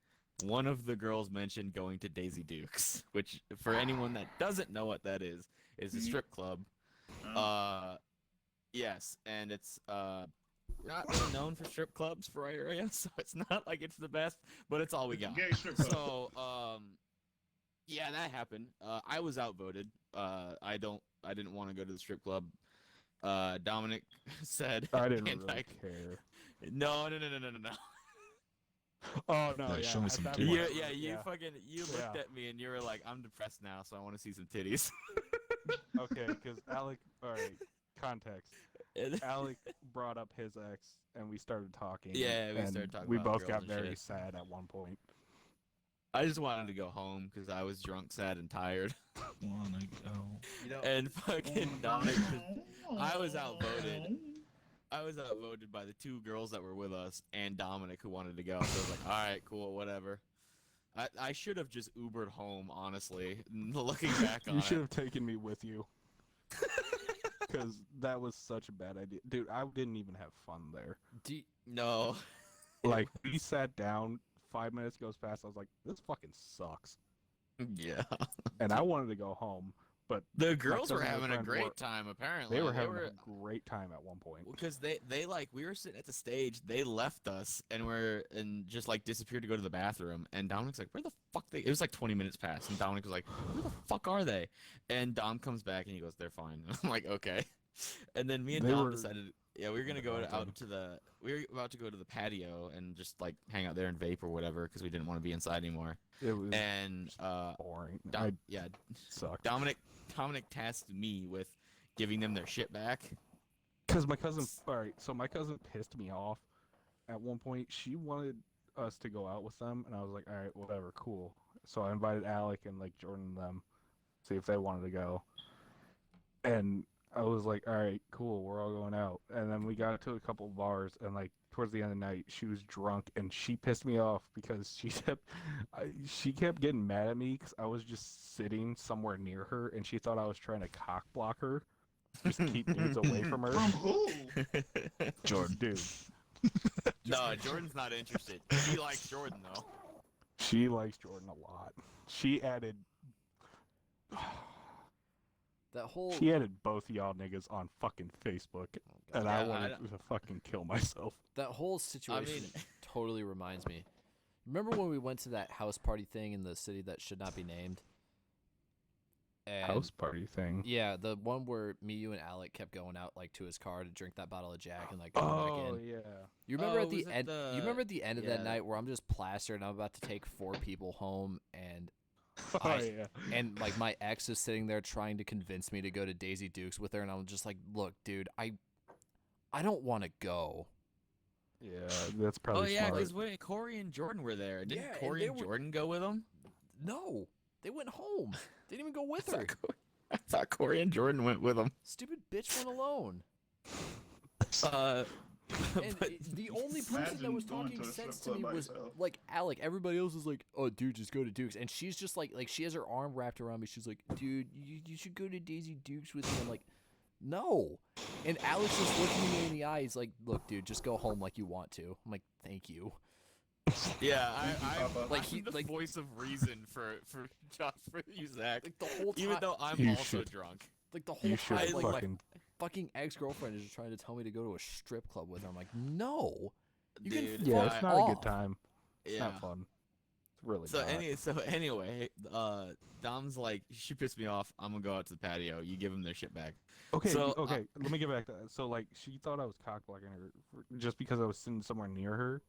Speaker 3: one of the girls mentioned going to Daisy Dukes, which for anyone that doesn't know what that is a strip club. Yes, and it's not really known for strip clubs for our area, so it's not like it's the best, but it's all we got.
Speaker 5: Gay strip club.
Speaker 3: So yeah, that happened. I was outvoted. I didn't want to go to the strip club. Dominic said
Speaker 4: I didn't
Speaker 3: and
Speaker 4: really care.
Speaker 3: No.
Speaker 4: Oh no!
Speaker 1: Like,
Speaker 4: Yeah,
Speaker 1: show me
Speaker 4: at
Speaker 1: some
Speaker 4: that
Speaker 1: titties.
Speaker 4: point,
Speaker 3: You fucking looked
Speaker 4: Yeah.
Speaker 3: at me and you were like, I'm depressed now, so I want to see some titties.
Speaker 4: Okay, because Alec. All right, context. Alec brought up his ex, and we started talking.
Speaker 3: Yeah, we
Speaker 4: and
Speaker 3: started talking
Speaker 4: We
Speaker 3: about
Speaker 4: both
Speaker 3: girls
Speaker 4: got
Speaker 3: and
Speaker 4: very
Speaker 3: shit.
Speaker 4: sad at one point.
Speaker 3: I just wanted to go home because I was drunk, sad, and tired.
Speaker 1: Wanna go?
Speaker 3: You know, and fucking Dominic, I was outvoted. I was outvoted by the 2 girls that were with us and Dominic who wanted to go. So I was like, all right, cool, whatever. I should have just Ubered home, honestly. Looking back on
Speaker 4: You should
Speaker 3: it.
Speaker 4: have taken me with you. Because that was such a bad idea. Dude, I didn't even have fun there.
Speaker 3: No.
Speaker 4: Like, we sat down, 5 minutes goes past, I was like, this fucking sucks.
Speaker 3: Yeah.
Speaker 4: And I wanted to go home, but
Speaker 3: The girls were
Speaker 4: cousin and
Speaker 3: having a
Speaker 4: friend
Speaker 3: great
Speaker 4: were-
Speaker 3: time, apparently.
Speaker 4: they were having a great time at one point.
Speaker 3: Because they like we were sitting at the stage, they left us and just like disappeared to go to the bathroom. And Dominic's like, where the fuck they? It was like 20 minutes past, and Dominic was like, where the fuck are they? And Dom comes back and he goes, they're fine. And I'm like, okay. And then me and
Speaker 4: They
Speaker 3: Dom
Speaker 4: were
Speaker 3: decided, yeah, we were gonna
Speaker 4: in
Speaker 3: go
Speaker 4: the
Speaker 3: out to we were about to go to the patio and just like hang out there and vape or whatever because we didn't want to be inside anymore.
Speaker 4: It was
Speaker 3: And
Speaker 4: boring.
Speaker 3: yeah,
Speaker 4: Sucked.
Speaker 3: Dominic tasked me with giving them their shit back.
Speaker 4: Because my cousin, all right, so my cousin pissed me off at one point. She wanted us to go out with them, and I was like, all right, whatever, cool. So I invited Alec and like Jordan and them, see if they wanted to go. And I was like, all right, cool, we're all going out. And then we got to a couple of bars, and like towards the end of the night, she was drunk, and she pissed me off because she kept getting mad at me because I was just sitting somewhere near her, and she thought I was trying to cock block her, just keep dudes away from her.
Speaker 5: From who?
Speaker 1: Jordan.
Speaker 4: Dude.
Speaker 3: No, Jordan's not interested. She likes Jordan though.
Speaker 4: She likes Jordan a lot. She added both of y'all niggas on fucking Facebook, and
Speaker 3: Yeah,
Speaker 4: I wanted to fucking kill myself.
Speaker 2: That whole situation totally reminds me. Remember when we went to that house party thing in the city that should not be named? And
Speaker 4: House party thing.
Speaker 2: yeah, the one where me, you, and Alec kept going out like to his car to drink that bottle of Jack and like come back in.
Speaker 4: Oh yeah.
Speaker 2: You remember at
Speaker 3: was
Speaker 2: the
Speaker 3: it
Speaker 2: end? You remember at the end of that
Speaker 3: yeah.
Speaker 2: night where I'm just plastered and I'm about to take 4 people home, and
Speaker 4: Oh yeah.
Speaker 2: and like my ex is sitting there trying to convince me to go to Daisy Dukes with her, and I'm just like, look, dude, I don't want to go.
Speaker 4: Yeah, that's probably
Speaker 3: yeah,
Speaker 4: smart.
Speaker 3: because Corey and Jordan were there. Didn't
Speaker 2: Yeah, and
Speaker 3: Corey
Speaker 2: they
Speaker 3: and
Speaker 2: were-
Speaker 3: Jordan go with them?
Speaker 2: No, they went home. They didn't even go with her.
Speaker 3: I thought Corey and Jordan went with them.
Speaker 2: Stupid bitch went alone. And
Speaker 3: But
Speaker 2: the only person that was
Speaker 5: Imagine going
Speaker 2: talking
Speaker 5: to a
Speaker 2: sense
Speaker 5: strip
Speaker 2: to me
Speaker 5: club by
Speaker 2: was
Speaker 5: yourself.
Speaker 2: like Alec. Everybody else is like, "Oh, dude, just go to Duke's," and she's just like she has her arm wrapped around me. She's like, "Dude, you should go to Daisy Dukes with me." I'm like, "No," and Alex just looking me in the eye. He's like, "Look, dude, just go home like you want to." I'm like, "Thank you."
Speaker 3: yeah,
Speaker 2: Like,
Speaker 3: I'm the voice of reason for you, Zach.
Speaker 2: Like the whole time,
Speaker 3: Even though I'm
Speaker 4: You
Speaker 3: also
Speaker 4: should.
Speaker 3: drunk.
Speaker 2: like the whole
Speaker 4: You should
Speaker 2: time, like my
Speaker 4: fucking.
Speaker 2: fucking ex-girlfriend is just trying to tell me to go to a strip club with her. I'm like, "No." You can
Speaker 3: Dude,
Speaker 4: Yeah,
Speaker 2: fuck
Speaker 4: it's not a
Speaker 2: off.
Speaker 4: good time. It's
Speaker 3: Yeah.
Speaker 4: not fun. It's really
Speaker 3: So
Speaker 4: not.
Speaker 3: anyway, Dom's like, she pissed me off. I'm gonna go out to the patio. You give them their shit back.
Speaker 4: Okay,
Speaker 3: So,
Speaker 4: okay. Let me get back to that. So, like, she thought I was cock blocking her just because I was sitting somewhere near her.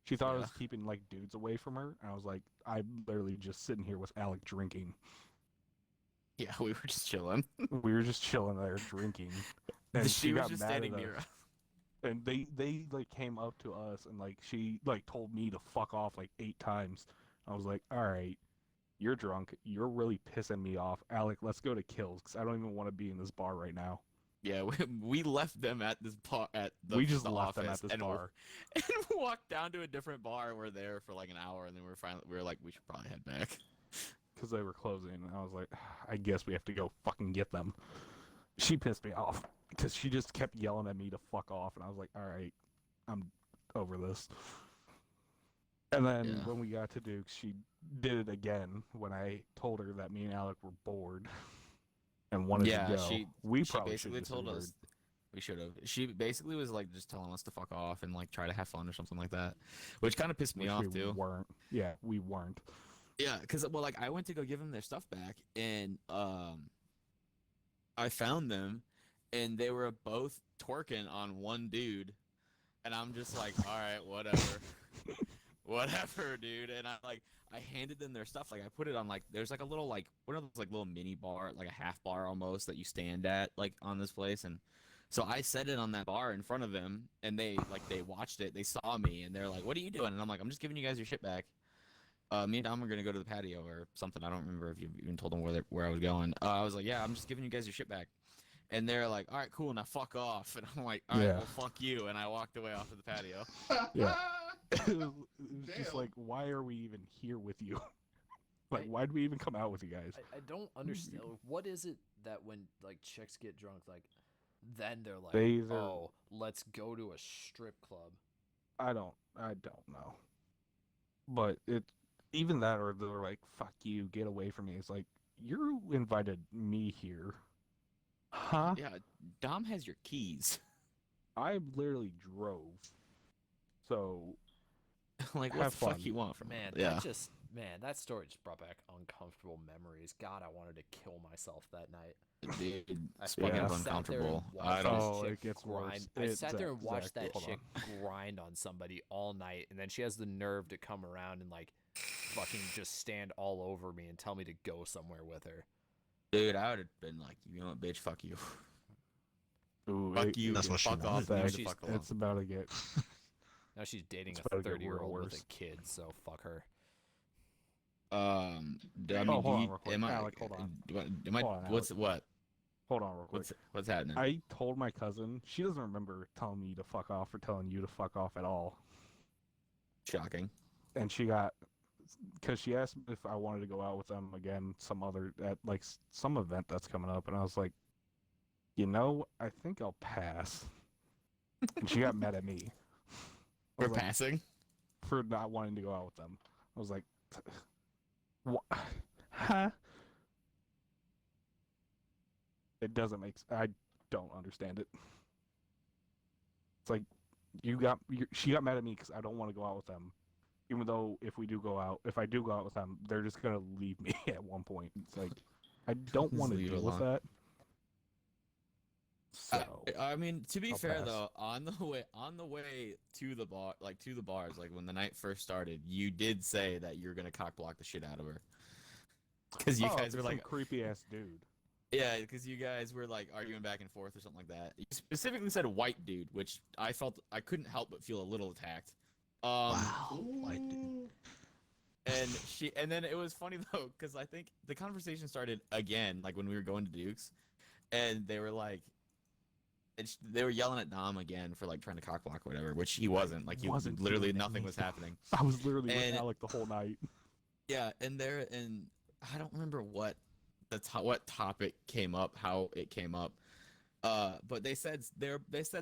Speaker 4: She thought I
Speaker 3: Yeah.
Speaker 4: was keeping like dudes away from her, and I was like, I'm literally just sitting here with Alec drinking.
Speaker 3: Yeah, we were just chilling.
Speaker 4: We were just chilling there drinking, and
Speaker 3: she was
Speaker 4: got
Speaker 3: just
Speaker 4: mad
Speaker 3: standing
Speaker 4: at
Speaker 3: near
Speaker 4: us.
Speaker 3: us.
Speaker 4: And they like came up to us and like she like told me to fuck off like 8 times. I was like, all right, you're drunk. You're really pissing me off, Alec. Let's go to Kills because I don't even want to be in this bar right now.
Speaker 3: Yeah, we left them at this bar at the
Speaker 4: We just
Speaker 3: the
Speaker 4: left them
Speaker 3: office
Speaker 4: at this
Speaker 3: and
Speaker 4: bar.
Speaker 3: and walked down to a different bar. We're there for like an hour, and then we were like, we should probably head back.
Speaker 4: Because they were closing, and I was like, I guess we have to go fucking get them. She pissed me off because she just kept yelling at me to fuck off, and I was like, all right, I'm over this. And then
Speaker 3: Yeah.
Speaker 4: when we got to Duke's, she did it again when I told her that me and Alec were bored and wanted
Speaker 3: Yeah,
Speaker 4: to go.
Speaker 3: she
Speaker 4: probably
Speaker 3: basically
Speaker 4: should've
Speaker 3: told
Speaker 4: said
Speaker 3: us we should have. She basically was like just telling us to fuck off and like try to have fun or something like that, which kind of pissed me
Speaker 4: which
Speaker 3: off
Speaker 4: we
Speaker 3: too.
Speaker 4: weren't. Yeah, we weren't.
Speaker 3: Yeah, because well, like I went to go give them their stuff back, and I found them, and they were both twerking on one dude, and I'm just like, all right, whatever, whatever, dude. And I handed them their stuff, like I put it on like there's like a little like one of those like little mini bar, like a half bar almost that you stand at like on this place, and so I set it on that bar in front of them, and they watched it, they saw me, and they're like, what are you doing? And I'm like, I'm just giving you guys your shit back. Me and Dom are gonna go to the patio or something. I don't remember if you even told them where I was going. I was like, yeah, I'm just giving you guys your shit back. And they're like, all right, cool, now fuck off. And I'm like, all right,
Speaker 4: Yeah.
Speaker 3: well, fuck you. And I walked away off to the patio.
Speaker 4: Yeah. It was just
Speaker 5: Damn.
Speaker 4: like, why are we even here with you? Like, why do we even come out with you guys?
Speaker 2: I don't understand. What is it that when like chicks get drunk, like then they're like,
Speaker 4: They either-
Speaker 2: "Oh, let's go to a strip club."
Speaker 4: I don't know. But even that, or they're like, fuck you, get away from me. It's like, you invited me here. Huh?
Speaker 3: Yeah, Dom has your keys.
Speaker 4: I literally drove. So,
Speaker 3: Like, what
Speaker 4: Have
Speaker 3: the fuck
Speaker 4: fun.
Speaker 3: you want from
Speaker 2: Man,
Speaker 3: me? Yeah.
Speaker 2: that story just brought back uncomfortable memories. God, I wanted to kill myself that night.
Speaker 3: Dude,
Speaker 2: I
Speaker 3: speaking
Speaker 4: fucking
Speaker 3: of
Speaker 2: sat there and
Speaker 3: uncomfortable,
Speaker 2: watched
Speaker 3: I don't.
Speaker 2: this
Speaker 4: Oh,
Speaker 2: chick
Speaker 4: it gets
Speaker 2: grind.
Speaker 4: worse.
Speaker 2: I sat there and
Speaker 4: Zach,
Speaker 2: watched that
Speaker 4: hold
Speaker 2: chick grind on somebody all night, and then she has the nerve to come around and like fucking just stand all over me and tell me to go somewhere with her.
Speaker 3: Dude, I would have been like, you know what, bitch, fuck you.
Speaker 4: Ooh,
Speaker 3: Fuck you.
Speaker 1: That's what she
Speaker 3: fuck off.
Speaker 1: wanted.
Speaker 3: Leave me
Speaker 4: It's,
Speaker 3: the fuck alone.
Speaker 4: it's about to get.
Speaker 2: Now she's dating
Speaker 4: It's
Speaker 2: a
Speaker 4: about to get real
Speaker 2: 30-year-old with
Speaker 4: worse.
Speaker 2: a kid, so fuck her.
Speaker 3: I mean,
Speaker 4: hold on real quick.
Speaker 3: am I?
Speaker 4: Alec, hold on.
Speaker 3: Am I?
Speaker 4: Hold on,
Speaker 3: What's what?
Speaker 4: Hold on real quick.
Speaker 3: What's happening?
Speaker 4: I told my cousin. She doesn't remember telling me to fuck off or telling you to fuck off at all.
Speaker 3: Shocking.
Speaker 4: And she got, because she asked me if I wanted to go out with them again at like some event that's coming up, and I was like, I think I'll pass. And she got mad at me. I
Speaker 3: We're
Speaker 4: was like,
Speaker 3: passing.
Speaker 4: for not wanting to go out with them. I was like, what? Huh? It doesn't make. I don't understand it. It's like she got mad at me because I don't want to go out with them, even though if I do go out with them, they're just gonna leave me at one point. It's like I don't
Speaker 3: Just
Speaker 4: want to
Speaker 3: leave it
Speaker 4: deal with
Speaker 3: alone.
Speaker 4: that. So
Speaker 3: I mean, to be
Speaker 4: I'll
Speaker 3: fair
Speaker 4: pass.
Speaker 3: though, on the way to the bar, to the bars, like when the night first started, you did say that you're gonna cock block the shit out of her. Because you guys were
Speaker 4: some
Speaker 3: like,
Speaker 4: creepy ass dude.
Speaker 3: yeah, because you guys were like arguing back and forth or something like that. You specifically said white dude, which I couldn't help but feel a little attacked.
Speaker 1: Wow. White dude.
Speaker 3: And then it was funny though, because I think the conversation started again, like when we were going to Duke's, and they were like, they were yelling at Dom again for like trying to cock block or whatever, which he wasn't. Like
Speaker 4: Wasn't
Speaker 3: literally
Speaker 4: doing
Speaker 3: nothing was
Speaker 4: anything.
Speaker 3: happening.
Speaker 4: I was literally
Speaker 3: And-
Speaker 4: with Alec the whole night.
Speaker 3: Yeah, and I don't remember what what topic came up, how it came up, but they said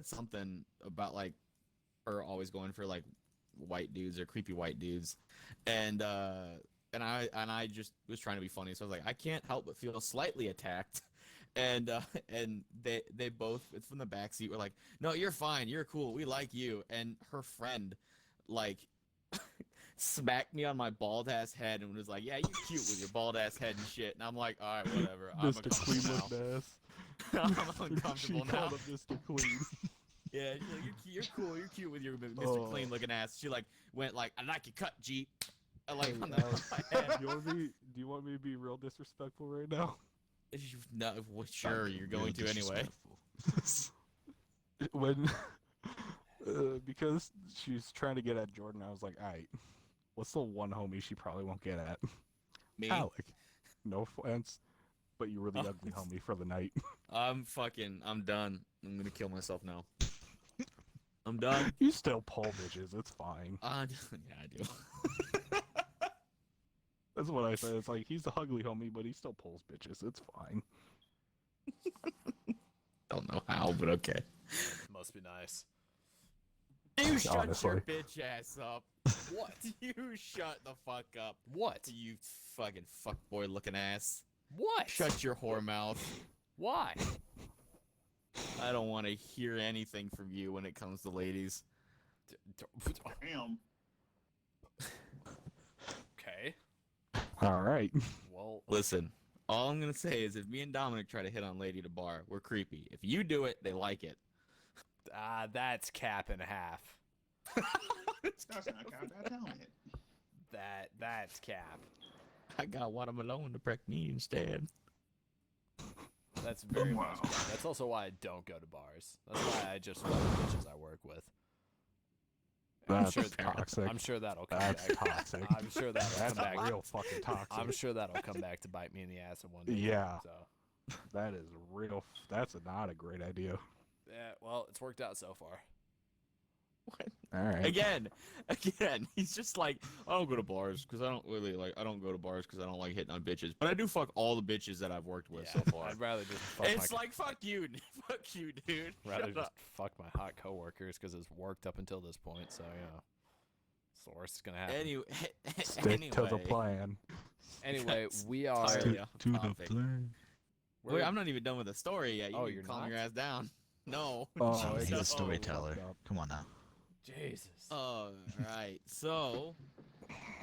Speaker 3: something about like her always going for like white dudes or creepy white dudes, and I just was trying to be funny, so I was like, I can't help but feel slightly attacked. And they both, it's from the backseat, were like, no, you're fine, you're cool, we like you. And her friend like smacked me on my bald ass head and was like, yeah, you're cute with your bald ass head and shit. And I'm like, all right, whatever. I'm
Speaker 4: Mr. Clean
Speaker 3: uncomfortable
Speaker 4: looked ass.
Speaker 3: now. I'm
Speaker 4: She
Speaker 3: uncomfortable now.
Speaker 4: called him Mr. Clean.
Speaker 3: Yeah, she's like, you're cool, you're cute with your Mr.
Speaker 4: Oh.
Speaker 3: Clean looking ass. She like went like, I like your cut, Jeep. I like
Speaker 4: Hey,
Speaker 3: on
Speaker 4: Alex,
Speaker 3: my head.
Speaker 4: do you want me to be real disrespectful right now?
Speaker 3: No, well, sure, you're going to anyway.
Speaker 4: When because she's trying to get at Jordan, I was like, alright, what's the one homie she probably won't get at?
Speaker 3: Me,
Speaker 4: Alec. No offense, but you were the
Speaker 3: Oh.
Speaker 4: ugly homie for the night.
Speaker 3: I'm done. I'm gonna kill myself now. I'm done.
Speaker 4: You still pull bitches, it's fine.
Speaker 3: Yeah, I do.
Speaker 4: That's what I said. It's like he's the ugly homie, but he still pulls bitches. It's fine.
Speaker 3: Don't know how, but okay.
Speaker 2: Must be nice.
Speaker 3: You shut
Speaker 4: Honestly.
Speaker 3: your bitch ass up.
Speaker 2: What?
Speaker 3: You shut the fuck up.
Speaker 2: What?
Speaker 3: You fucking fuckboy looking ass.
Speaker 2: What?
Speaker 3: Shut your whore mouth.
Speaker 2: Why?
Speaker 3: I don't want to hear anything from you when it comes to ladies.
Speaker 5: Damn.
Speaker 2: Okay.
Speaker 4: Alright.
Speaker 2: Well,
Speaker 3: Listen, all I'm gonna say is if me and Dominic try to hit on Lady at a bar, we're creepy. If you do it, they like it.
Speaker 2: that's cap and a half.
Speaker 5: That's not count. That's helmet.
Speaker 2: That's cap.
Speaker 3: I got watermelon to prep me instead.
Speaker 2: That's very
Speaker 5: Wow.
Speaker 2: much cap. That's also why I don't go to bars. That's why I just fuck bitches I work with. And
Speaker 4: That's toxic.
Speaker 2: I'm sure that'll come
Speaker 4: That's
Speaker 2: back.
Speaker 4: toxic.
Speaker 2: I'm sure that'll
Speaker 4: That's
Speaker 2: come back.
Speaker 4: real fucking toxic.
Speaker 2: I'm sure that'll come back to bite me in the ass in one day.
Speaker 4: Yeah.
Speaker 2: So
Speaker 4: That is real. That's not a great idea.
Speaker 2: yeah, well, it's worked out so far.
Speaker 4: Alright.
Speaker 3: Again, he's just like, I don't go to bars because I don't really like. I don't go to bars because I don't like hitting on bitches. But I do fuck all the bitches that I've worked with so far.
Speaker 2: I'd rather just fuck
Speaker 3: It's
Speaker 2: my
Speaker 3: like fuck you, fuck you, dude.
Speaker 2: rather
Speaker 3: Shut
Speaker 2: just
Speaker 3: up.
Speaker 2: fuck my hot coworkers because it's worked up until this point. So it's the worst that's gonna happen.
Speaker 3: Anyway,
Speaker 4: Stick to the plan.
Speaker 2: Anyway,
Speaker 3: That's
Speaker 2: we are.
Speaker 3: entirely off
Speaker 1: To the
Speaker 3: topic.
Speaker 1: plan.
Speaker 3: Wait, I'm not even done with the story yet. You
Speaker 2: Oh,
Speaker 3: can
Speaker 2: you're
Speaker 3: calm
Speaker 2: not?
Speaker 3: your ass down. No.
Speaker 4: Oh,
Speaker 1: He's
Speaker 4: it's
Speaker 1: a storyteller.
Speaker 4: fucked up.
Speaker 1: Come on now.
Speaker 2: Jesus.
Speaker 3: All right. So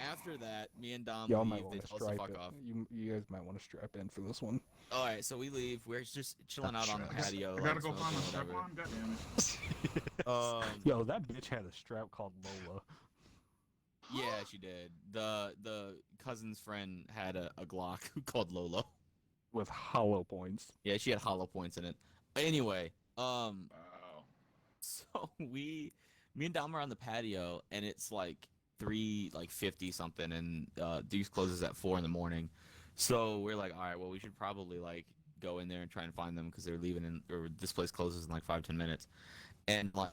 Speaker 3: after that, me and Dom
Speaker 4: Y'all might
Speaker 3: leave. They
Speaker 4: want to
Speaker 3: tell us to
Speaker 4: strap
Speaker 3: fuck
Speaker 4: it.
Speaker 3: off.
Speaker 4: You guys might want to strap in for this one.
Speaker 3: All right, so we leave. We're just chilling
Speaker 1: Not
Speaker 3: out on the
Speaker 1: sure.
Speaker 3: patio.
Speaker 5: I
Speaker 3: like,
Speaker 5: gotta go find my
Speaker 3: smoking,
Speaker 5: strap
Speaker 3: whatever.
Speaker 5: on. God damn it.
Speaker 4: Yo, that bitch had a strap called Lola
Speaker 3: Yeah, she did. The cousin's friend had a Glock called Lolo.
Speaker 4: with hollow points.
Speaker 3: Yeah, she had hollow points in it. Anyway,
Speaker 5: Wow.
Speaker 3: So me and Dom are on the patio, and it's like 3:50 something, and Deuce closes at 4 in the morning. So we're like, all right, well, we should probably like go in there and try and find them because they're leaving or this place closes in like 5-10 minutes. And like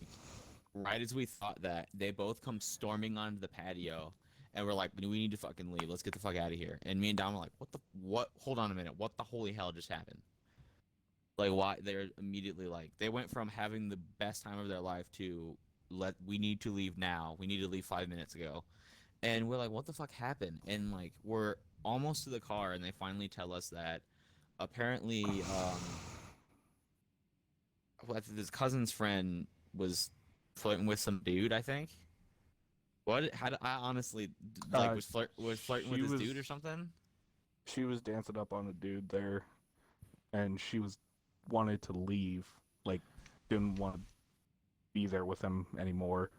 Speaker 3: right as we thought that, they both come storming onto the patio, and we're like, we need to fucking leave. Let's get the fuck out of here. And me and Dom were like, what? Hold on a minute. What the holy hell just happened? Like, why? They're immediately like, they went from having the best time of their life to we need to leave now. We need to leave 5 minutes ago. And we're like, what the fuck happened? And like, we're almost to the car, and they finally tell us that apparently, his cousin's friend was flirting with some dude, I think. What? How? I honestly like was flirting with this dude or something.
Speaker 4: She was dancing up on a dude there, and she wanted to leave, like didn't want to be there with him anymore,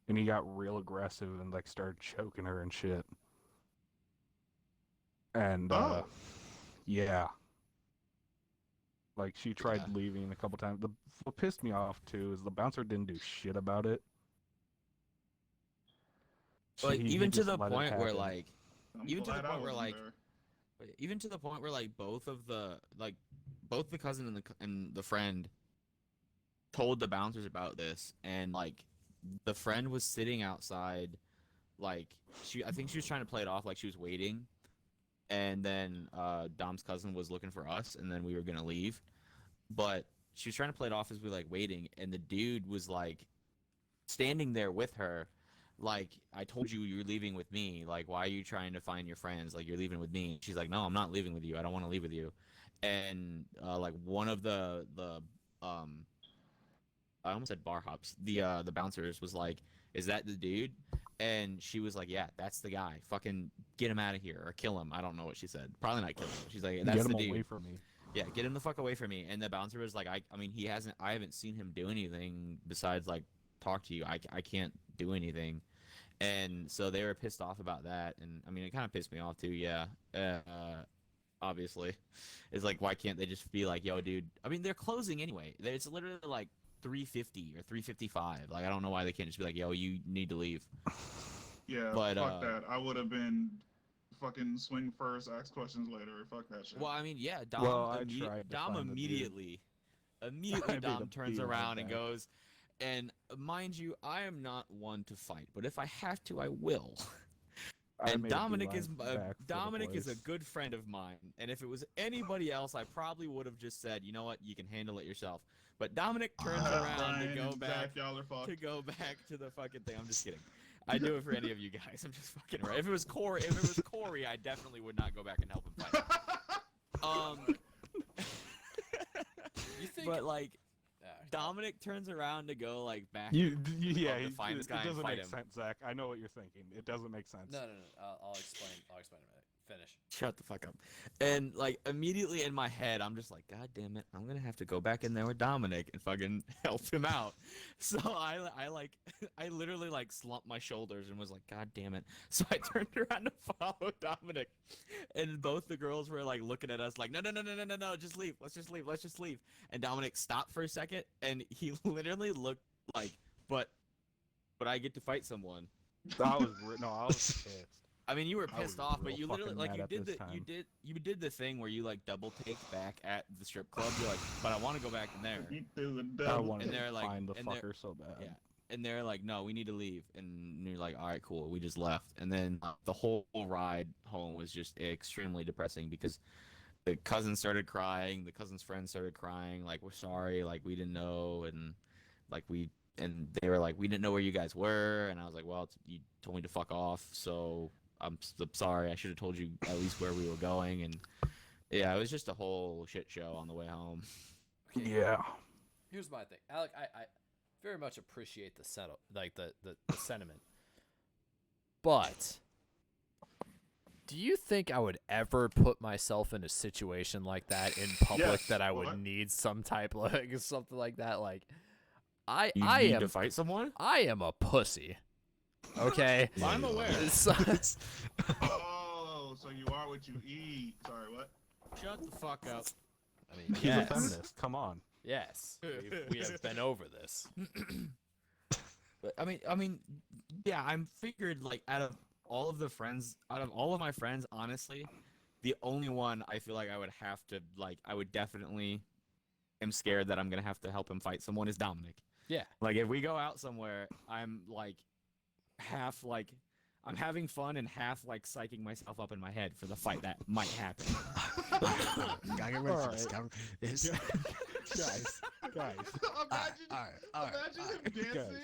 Speaker 4: and he got real aggressive and like started choking her and shit. And yeah, like she tried leaving a couple times. What pissed me off too is the bouncer didn't do shit about it.
Speaker 3: Like even to the point where both the cousin and the friend told the bouncers about this, and like the friend was sitting outside, like I think she was trying to play it off like she was waiting, and then Dom's cousin was looking for us, and then we were gonna leave, but she was trying to play it off as we were like waiting, and the dude was like standing there with her. Like, I told you you're leaving with me. Like, why are you trying to find your friends? Like, you're leaving with me. She's like, no, I'm not leaving with you. I don't want to leave with you. And like one of the I almost said bar hops. The bouncers was like, is that the dude? And she was like, yeah, that's the guy. Fucking get him out of here or kill him. I don't know what she said. Probably not kill him. She's like, that's the dude.
Speaker 4: Get him away from me.
Speaker 3: Yeah, get him the fuck away from me. And the bouncer was like, I mean, I haven't seen him do anything besides like talk to you. I can't do anything. And so they were pissed off about that, and I mean, it kind of pissed me off too. Yeah, obviously, it's like, why can't they just be like, yo, dude? I mean, they're closing anyway. It's literally like 3:50 or 3:55. Like, I don't know why they can't just be like, yo, you need to leave.
Speaker 5: Yeah,
Speaker 3: but
Speaker 5: fuck that. I would have been fucking swing first, ask questions later. Fuck that shit.
Speaker 3: Well, I mean, yeah, Dom. Dom immediately Dom turns around and goes. And mind you, I am not one to fight, but if I have to, I will. And Dominic is a good friend of mine, and if it was anybody else, I probably would have just said, you know what, you can handle it yourself. But Dominic turns around to go back to the fucking thing. I'm just kidding. I do it for any of you guys. I'm just fucking right. If it was Corey, I definitely would not go back and help him fight.
Speaker 2: You think?
Speaker 3: But like. Dominic turns around to go like back.
Speaker 4: To
Speaker 3: find this guy
Speaker 4: it doesn't
Speaker 3: and fight
Speaker 4: make
Speaker 3: him.
Speaker 4: sense, Zach. I know what you're thinking. It doesn't make sense.
Speaker 2: No. I'll explain. I'll explain in a minute. Finish.
Speaker 3: Shut the fuck up. And like immediately in my head, I'm just like, God damn it, I'm gonna have to go back in there with Dominic and fucking help him out. So I literally like slumped my shoulders and was like, God damn it. So I turned around to follow Dominic, and both the girls were like looking at us like, no, just leave. Let's just leave. And Dominic stopped for a second, and he literally looked like, but I get to fight someone.
Speaker 4: I was pissed.
Speaker 3: I mean, you were pissed off, but you literally
Speaker 4: fucking
Speaker 3: like you did the thing where you like double take back at the strip club. You're like, but I want to go back in there.
Speaker 4: I wanted
Speaker 3: to
Speaker 4: like, find the fucker so bad.
Speaker 3: Yeah, and they're like, no, we need to leave, and you're like, all right, cool. We just left, and then the whole ride home was just extremely depressing because the cousin started crying, the cousin's friend started crying, like, we're sorry, like we didn't know, and like and they were like, we didn't know where you guys were, and I was like, well, you told me to fuck off, so I'm sorry. I should have told you at least where we were going, and yeah, it was just a whole shit show on the way home.
Speaker 2: Okay,
Speaker 4: yeah.
Speaker 2: Here's my thing, Alec. I very much appreciate the sentiment, but do you think I would ever put myself in a situation like that in public?
Speaker 5: Yes.
Speaker 2: That I would need some type like something like that? Like, I
Speaker 3: need
Speaker 2: am
Speaker 3: to fight someone.
Speaker 2: I am a pussy. Okay.
Speaker 5: I'm aware. Oh, so you are what you eat. Sorry, what?
Speaker 3: Shut the fuck up.
Speaker 2: I mean,
Speaker 4: He's a feminist. Come on.
Speaker 2: Yes, we have been over this.
Speaker 3: But I mean, yeah, I'm figured like out of all of my friends, honestly, the only one I feel like I would have to I would definitely am scared that I'm gonna have to help him fight someone is Dominic.
Speaker 2: Yeah.
Speaker 3: Like if we go out somewhere, I'm like half like I'm having fun and half like psyching myself up in my head for the fight that might happen.
Speaker 1: Gotta get ready for this. It's,
Speaker 4: Guys.
Speaker 5: Imagine him dancing.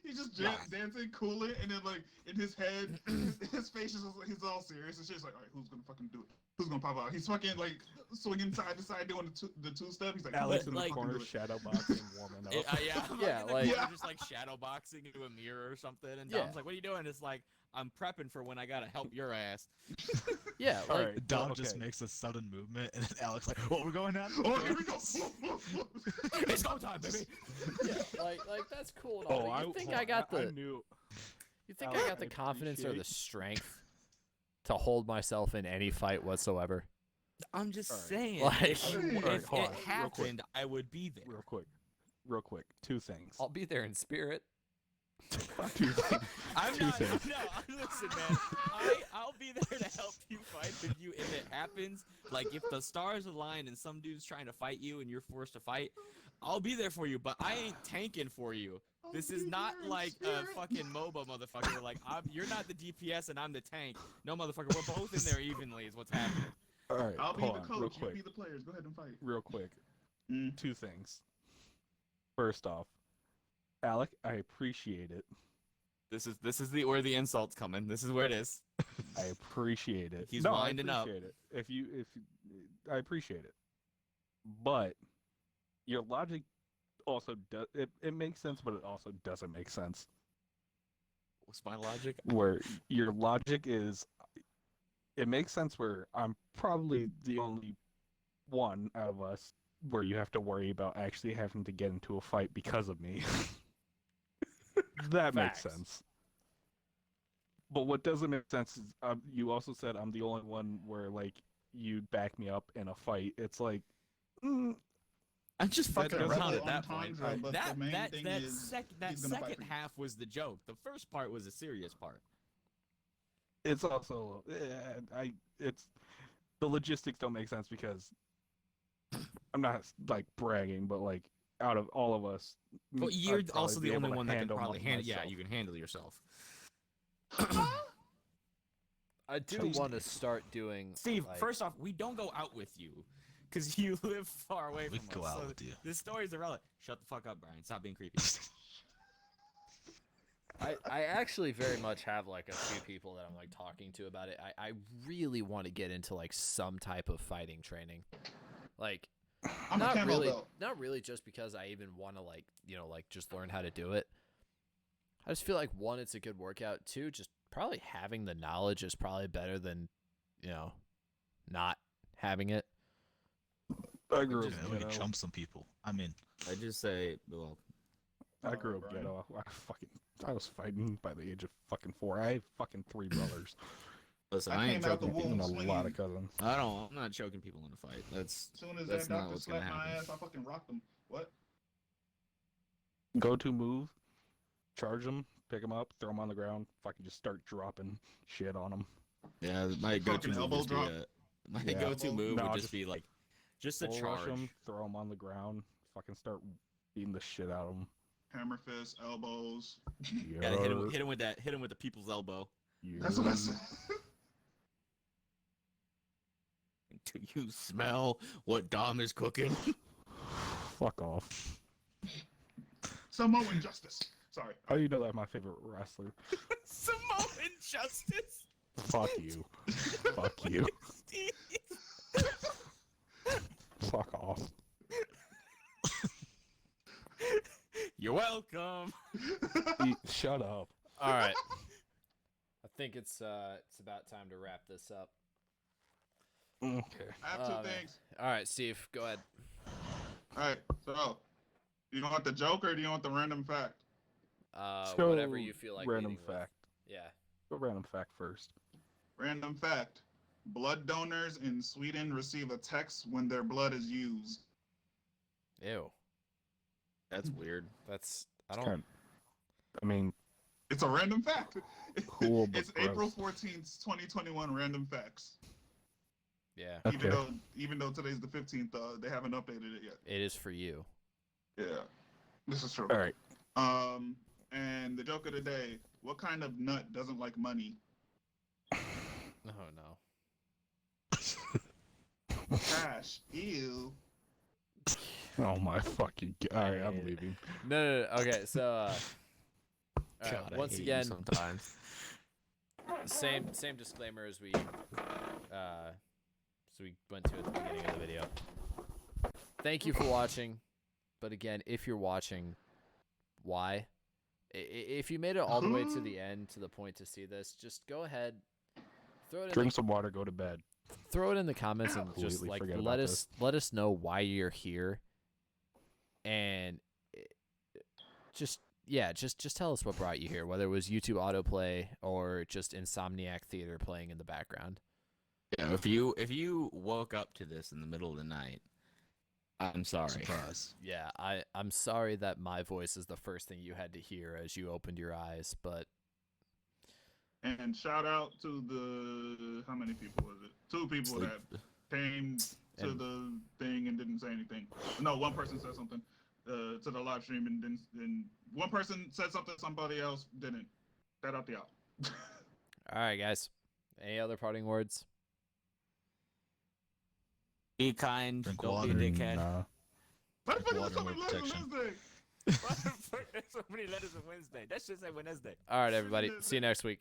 Speaker 5: He's just dancing, cooling, and then like in his head, his face is he's all serious and shit. He's like, all right, who's gonna fucking do it? Who's gonna pop out? He's fucking like swinging side to side doing the two step. He's like,
Speaker 4: Alex in the
Speaker 3: like,
Speaker 4: corner shadow boxing, warming up.
Speaker 3: Just like shadow boxing into a mirror or something. And Dom's like, what are you doing? It's like, I'm prepping for when I gotta help your ass.
Speaker 2: Yeah,
Speaker 4: All
Speaker 2: like
Speaker 4: right,
Speaker 1: Dom
Speaker 4: okay.
Speaker 1: just makes a sudden movement, and then Alex like, "What, we're going now?
Speaker 5: oh, here we go.
Speaker 3: It's go time, baby.
Speaker 2: yeah, like that's cool. And all, but you think I got the?
Speaker 4: knew.
Speaker 2: You think
Speaker 4: Alex,
Speaker 2: I got the
Speaker 4: I
Speaker 2: confidence or the
Speaker 4: appreciate-
Speaker 2: strength to hold myself in any fight whatsoever?
Speaker 3: I'm just
Speaker 4: All right.
Speaker 3: saying,
Speaker 2: Like-
Speaker 3: if
Speaker 4: All right, hold
Speaker 3: it
Speaker 4: on, real quick.
Speaker 3: happened, I would be there.
Speaker 4: Real quick. Two things.
Speaker 2: I'll be there in spirit.
Speaker 4: Two things.
Speaker 3: I'm
Speaker 4: Two
Speaker 3: not.
Speaker 4: things.
Speaker 3: No, listen, man. I'll be there to help you fight with you if it happens. Like if the stars align and some dude's trying to fight you and you're forced to fight, I'll be there for you. But I ain't tanking for you. This is not like a fucking MOBA, motherfucker. Like you're not the DPS and I'm the tank. No, motherfucker. We're both in there evenly. Is what's happening.
Speaker 4: All right,
Speaker 5: I'll be
Speaker 4: hold
Speaker 5: the
Speaker 4: on, real
Speaker 5: coach. You
Speaker 4: quick.
Speaker 5: be the players. Go ahead and fight.
Speaker 4: Real quick.
Speaker 5: Mm.
Speaker 4: Two things. First off, Alec, I appreciate it.
Speaker 3: This is where the insult's coming. This is where it is.
Speaker 4: I appreciate it.
Speaker 3: He's
Speaker 4: no,
Speaker 3: winding up.
Speaker 4: I appreciate it. I appreciate it. But your logic also does it makes sense, but it also doesn't make sense.
Speaker 3: What's my logic?
Speaker 4: Where your logic is, it makes sense where I'm probably the only one out of us where you have to worry about actually having to get into a fight because of me. That makes
Speaker 2: Facts.
Speaker 4: sense. But what doesn't make sense is you also said I'm the only one where like you'd back me up in a fight. It's like,
Speaker 3: I'm just
Speaker 5: That's
Speaker 3: fucking
Speaker 5: a
Speaker 3: around
Speaker 5: rebel
Speaker 3: at that point.
Speaker 5: entendre, but
Speaker 3: That
Speaker 5: the main thing is
Speaker 3: that
Speaker 5: he's gonna fight
Speaker 3: second
Speaker 5: for you.
Speaker 3: half was the joke. The first part was the serious part.
Speaker 4: it's also it's the logistics don't make sense because I'm not like bragging, but like out of all of us,
Speaker 3: But
Speaker 4: I'd
Speaker 3: you're
Speaker 4: probably
Speaker 3: also
Speaker 4: be
Speaker 3: the
Speaker 4: able
Speaker 3: only
Speaker 4: to
Speaker 3: one that can
Speaker 4: handle
Speaker 3: probably handle. Yeah,
Speaker 4: myself.
Speaker 3: you can handle yourself.
Speaker 2: I do
Speaker 1: Please
Speaker 2: want to
Speaker 1: do.
Speaker 2: start doing.
Speaker 3: Steve,
Speaker 2: like,
Speaker 3: first off, we don't go out with you because you live far away
Speaker 1: We
Speaker 3: from
Speaker 1: can go
Speaker 3: us.
Speaker 1: out
Speaker 3: so
Speaker 1: with you.
Speaker 3: This story's irrelevant. Shut the fuck up, Brian. Stop being creepy.
Speaker 2: I actually very much have like a few people that I'm like talking to about it. I really want to get into like some type of fighting training, like
Speaker 5: I'm a
Speaker 2: not
Speaker 5: camo
Speaker 2: really,
Speaker 5: belt.
Speaker 2: not really just because I even want to like like just learn how to do it. I just feel like one, it's a good workout. Two, just probably having the knowledge is probably better than not having it.
Speaker 4: I grew up
Speaker 1: Yeah, we can
Speaker 4: ghetto.
Speaker 1: chump some people. I mean,
Speaker 3: I just say, well,
Speaker 4: I grew up
Speaker 5: Brian.
Speaker 4: ghetto. I was fighting by the age of fucking 4. I have fucking 3 brothers
Speaker 3: listen,
Speaker 5: I
Speaker 3: I ain't
Speaker 5: came out the
Speaker 3: choking
Speaker 5: womb
Speaker 3: people.
Speaker 4: and a lot of cousins.
Speaker 3: I'm not choking people in a fight. That's
Speaker 5: As soon as
Speaker 3: That's
Speaker 5: that
Speaker 3: not
Speaker 5: doctor
Speaker 3: what's gonna
Speaker 5: slapped my
Speaker 3: happen.
Speaker 5: ass, I fucking rocked him. What?
Speaker 4: Go to move, charge them, pick them up, throw them on the ground. Fucking just start dropping shit on them.
Speaker 3: yeah. My go-to
Speaker 5: Fucking
Speaker 3: move
Speaker 5: elbow
Speaker 3: would be
Speaker 5: drop.
Speaker 3: my
Speaker 4: Yeah.
Speaker 3: go-to move
Speaker 4: No,
Speaker 3: would
Speaker 4: just
Speaker 3: just be like just a
Speaker 4: Full
Speaker 3: charge.
Speaker 4: rush them, throw them on the ground, fucking start beating the shit out of them.
Speaker 5: Hammer fist, elbows.
Speaker 3: Gotta hit him with that. Hit him with the people's elbow.
Speaker 5: That's what I said.
Speaker 3: Do you smell what Dom is cooking?
Speaker 4: Fuck off.
Speaker 5: Samoan justice. Sorry.
Speaker 4: How do you know that my favorite wrestler?
Speaker 3: Samoan justice.
Speaker 4: Fuck you. Fuck you. Fuck off.
Speaker 3: You're welcome.
Speaker 4: Shut up.
Speaker 2: All right, I think it's about time to wrap this up.
Speaker 4: Okay.
Speaker 5: I have
Speaker 2: Oh,
Speaker 5: two
Speaker 2: man.
Speaker 5: things.
Speaker 2: All right, Steve, go ahead.
Speaker 5: Alright, so do you want the joke or do you want the random fact?
Speaker 2: Whatever you feel like.
Speaker 4: Random
Speaker 2: leading with.
Speaker 4: fact.
Speaker 2: Yeah.
Speaker 4: Go random fact first.
Speaker 5: Random fact. Blood donors in Sweden receive a text when their blood is used.
Speaker 2: Ew.
Speaker 3: That's weird.
Speaker 2: That's I
Speaker 4: It's
Speaker 2: don't.
Speaker 4: I mean,
Speaker 5: It's a random fact.
Speaker 4: Cool, but
Speaker 5: It's April
Speaker 4: gross.
Speaker 5: 14th, 2021. Random facts.
Speaker 2: Yeah,
Speaker 4: Okay.
Speaker 5: Even though today's the 15th, they haven't updated it yet.
Speaker 2: it is for you.
Speaker 5: Yeah, this is true.
Speaker 4: All right.
Speaker 5: And the joke of the day: what kind of nut doesn't like money?
Speaker 2: Oh no.
Speaker 5: Cash. Ew.
Speaker 4: Oh my fucking god. All right, I'm leaving.
Speaker 2: No. Okay, so all right,
Speaker 3: God, I
Speaker 2: once
Speaker 3: hate you
Speaker 2: again,
Speaker 3: sometimes.
Speaker 2: same disclaimer as we went to at the beginning of the video. Thank you for watching, but again, if you're watching, why? If you made it all the way to the end, to the point to see this, just go ahead, throw it in
Speaker 4: Drink some water, go to bed.
Speaker 2: throw it in the comments and just
Speaker 4: Completely
Speaker 2: like
Speaker 4: forget
Speaker 2: let
Speaker 4: about
Speaker 2: us know why you're here, and just tell us what brought you here, whether it was YouTube autoplay or just Insomniac Theater playing in the background.
Speaker 3: Yeah, if you woke up to this in the middle of the night, I'm sorry.
Speaker 1: Surprise.
Speaker 2: Yeah, I'm sorry that my voice is the first thing you had to hear as you opened your eyes, but
Speaker 5: And shout out to the how many people was it? 2 people
Speaker 3: Sleep.
Speaker 5: that came to
Speaker 2: And-
Speaker 5: the thing and didn't say anything. No, one person said something to the live stream and didn't. And one person said something, somebody else didn't. Shout out to y'all.
Speaker 2: all right, guys. Any other parting words?
Speaker 3: Be kind.
Speaker 1: Drink
Speaker 3: Don't
Speaker 1: water.
Speaker 3: be a dickhead.
Speaker 4: Nah.
Speaker 5: Why the fuck is
Speaker 1: Water
Speaker 5: there so
Speaker 1: and
Speaker 5: many letters on
Speaker 1: protection.
Speaker 5: Wednesday?
Speaker 3: There's so many letters on Wednesday. That should say Wednesday.
Speaker 2: All right, everybody. See you next week.